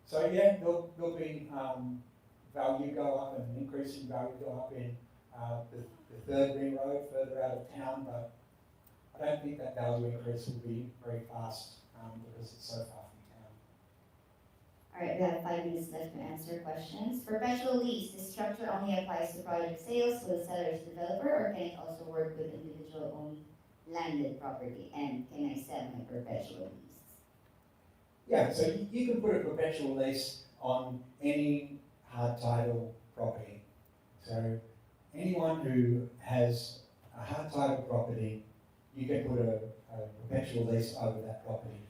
So yeah, there'll be value go up and increasing value go up in the third ring road further out of town, but I don't think that value increase will be very fast because it's so far from town. All right, we have 5 minutes left to answer questions. Perpetual lease, this structure only applies to project sales with the seller's developer, or can it also work with individual owned landed property? And can I sell my perpetual lease? Yeah, so you can put a perpetual lease on any hard title property. So anyone who has a hard title property, you can put a perpetual lease over that property.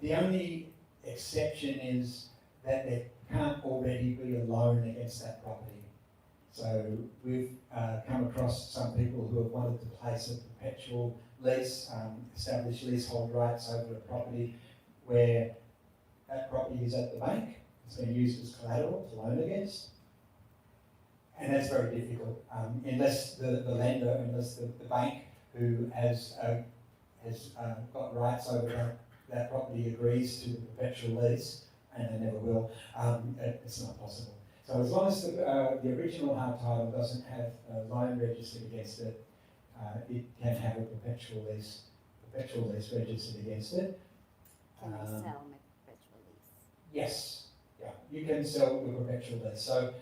The only exception is that there can't already be a loan against that property. So we've come across some people who have wanted to place a perpetual lease, establish leasehold rights over a property where that property is at the bank, it's been used as collateral to loan against. And that's very difficult unless the lender, unless the bank who has got rights over that property agrees to the perpetual lease and they never will, it's not possible. So as long as the original hard title doesn't have a loan registered against it, it can have a perpetual lease registered against it. Can I sell my perpetual lease? Yes, yeah, you can sell the perpetual lease. So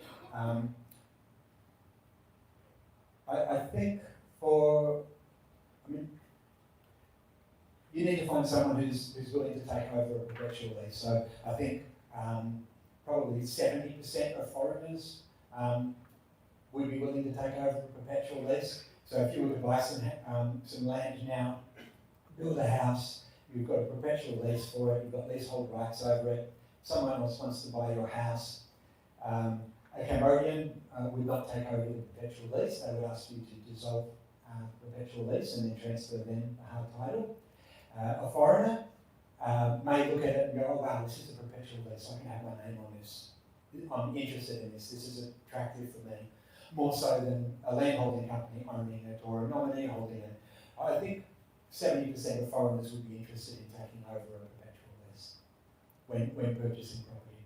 I think you need to find someone who's willing to take over a perpetual lease. So I think probably 70% of foreigners would be willing to take over a perpetual lease. So if you were to buy some land now, build a house, you've got a perpetual lease for it, you've got leasehold rights over it, someone else wants to buy your house. A Cambodian would not take over the perpetual lease. They would ask you to dissolve the perpetual lease and then transfer them a hard title. A foreigner may look at it and go, oh wow, this is a perpetual lease, I can have my name on this. I'm interested in this is attractive for me. More so than a land holding company owning it or a nominee holding it. I think 70% of foreigners would be interested in taking over a perpetual lease when purchasing property.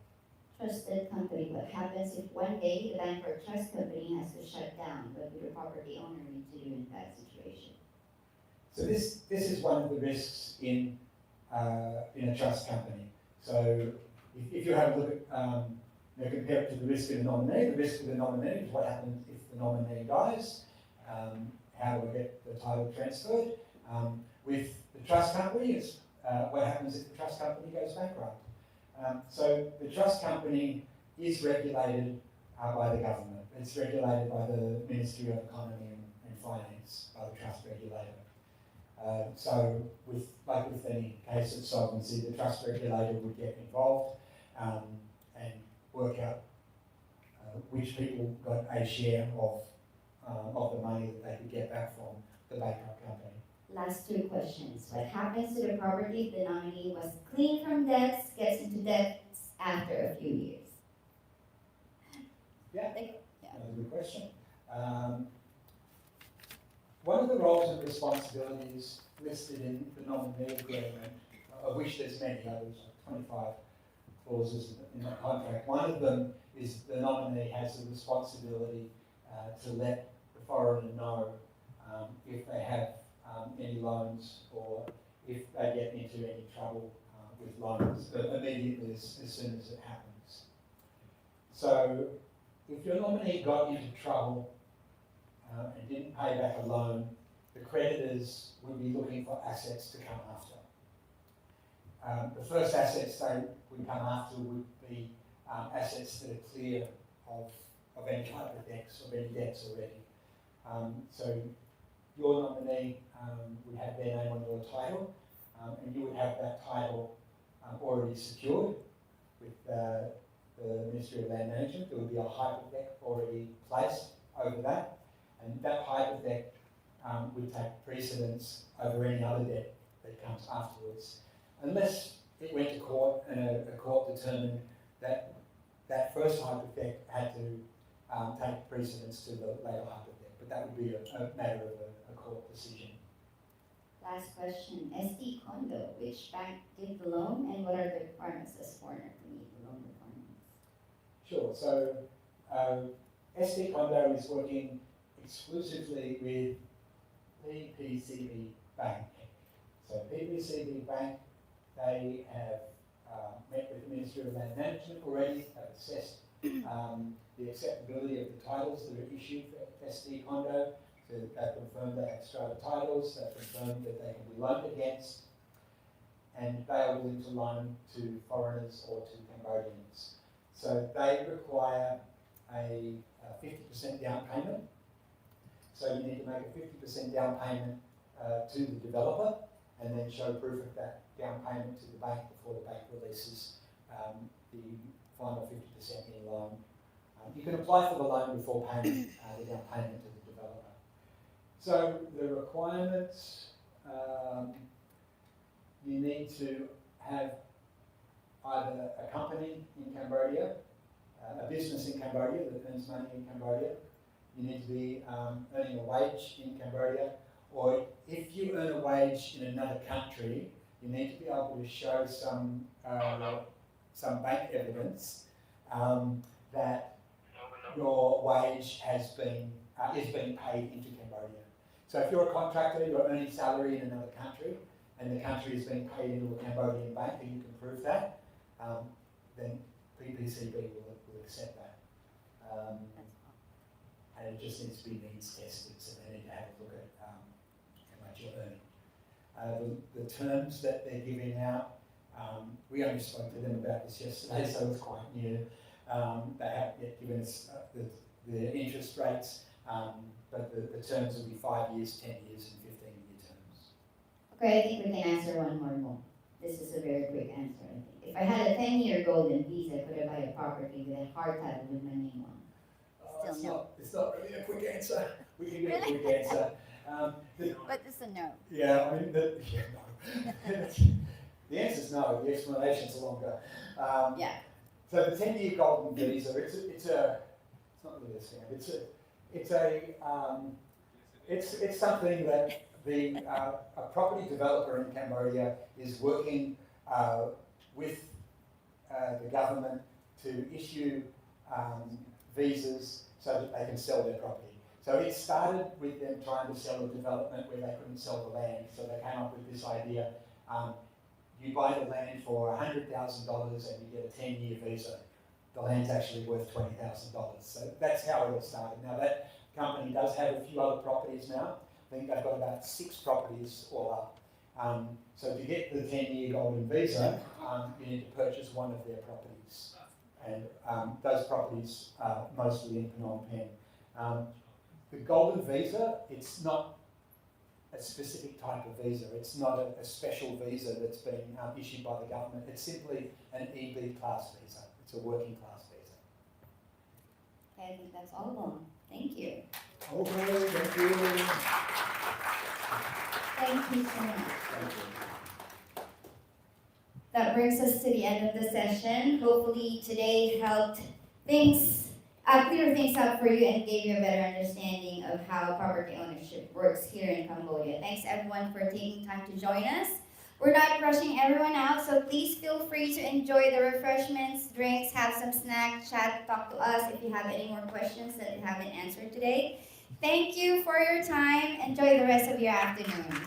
Trusted company, what happens if one day the bank or trust company has to shut down? What would the property owner need to do in that situation? So this is one of the risks in a trust company. So if you have a look at, compare it to the risk of a nominee, the risk of a nominee is what happens if the nominee dies, how do I get the title transferred? With the trust company, it's what happens if the trust company goes bankrupt. So the trust company is regulated by the government. It's regulated by the Ministry of Economy and Finance, by the trust regulator. So with any case of solvency, the trust regulator would get involved and work out which people got a share of the money that they could get back from the bankrupt company. Last two questions. What happens to the property if the nominee was clean from debts, gets into debts after a few years? Yeah, that's a good question. One of the roles and responsibilities listed in the nominee agreement, of which there's many others, 25 clauses in the contract. One of them is the nominee has the responsibility to let the foreigner know if they have any loans or if they get into any trouble with loans immediately as soon as it happens. So if your nominee got into trouble and didn't pay back a loan, the creditors would be looking for assets to come after. The first assets they would come after would be assets that are clear of any type of debts, of any debts already. So your nominee would have their name on your title, and you would have that title already secured with the Ministry of Land Management. There would be a hypothec already placed over that, and that hypothec would take precedence over any other debt that comes afterwards, unless it went to court and a court determined that that first hypothec had to take precedence to the later hypothec, but that would be a matter of a court decision. Last question. SD Condo, which bank did the loan and what are the requirements as foreigner to meet the loan requirements? Sure. So SD Condo is working exclusively with PPCB Bank. So PPCB Bank, they have met with the Ministry of Land Management already, have assessed the acceptability of the titles that are issued for SD Condo. So they've confirmed they have strata titles, they've confirmed that they can be loaned against, and they are willing to loan to foreigners or to Cambodians. So they require a 50% down payment. So you need to make a 50% down payment to the developer and then show proof of that down payment to the bank before the bank releases the final 50% in loan. You can apply for the loan before paying the down payment to the developer. So the requirements, you need to have either a company in Cambodia, a business in Cambodia that earns money in Cambodia. You need to be earning a wage in Cambodia, or if you earn a wage in another country, you need to be able to show some some bank evidence that your wage has been is being paid into Cambodia. So if you're a contractor, you're earning salary in another country, and the country is being paid into a Cambodian bank, and you can prove that, then PPCB will accept that. And it just needs to be needs tested, so they need to have a look at how much you're earning. The terms that they're giving out, we only spoke to them about this yesterday, so it's quite new. They haven't yet given us the interest rates, but the terms will be 5 years, 10 years, and 15-year terms. Okay, I think we can answer one more. This is a very quick answer, I think. If I had a 10-year golden visa, could I buy a property with a hard title with my name on? It's not really a quick answer. We can get a quick answer. But it's a no. Yeah, I mean, no. The answer's no. The explanation's longer. Yeah. So the 10-year golden visa, it's not really a scam. It's something that a property developer in Cambodia is working with the government to issue visas so that they can sell their property. So it started with them trying to sell a development where they couldn't sell the land, so they came up with this idea. You buy the land for $100,000 and you get a 10-year visa. The land's actually worth $20,000. So that's how it all started. Now that company does have a few other properties now. I think they've got about 6 properties all up. So to get the 10-year golden visa, you need to purchase one of their properties. And those properties are mostly in Phnom Penh. The golden visa, it's not a specific type of visa. It's not a special visa that's been issued by the government. It's simply an EB class visa. It's a working class visa. Okay, I think that's all of them. Thank you. Okay, thank you. Thank you so much. Thank you. That brings us to the end of the session. Hopefully today helped clear things up for you and gave you a better understanding of how property ownership works here in Cambodia. Thanks everyone for taking time to join us. We're not rushing everyone out, so please feel free to enjoy the refreshments, drinks, have some snacks, chat, talk to us if you have any more questions that you haven't answered today. Thank you for your time. Enjoy the rest of your afternoon.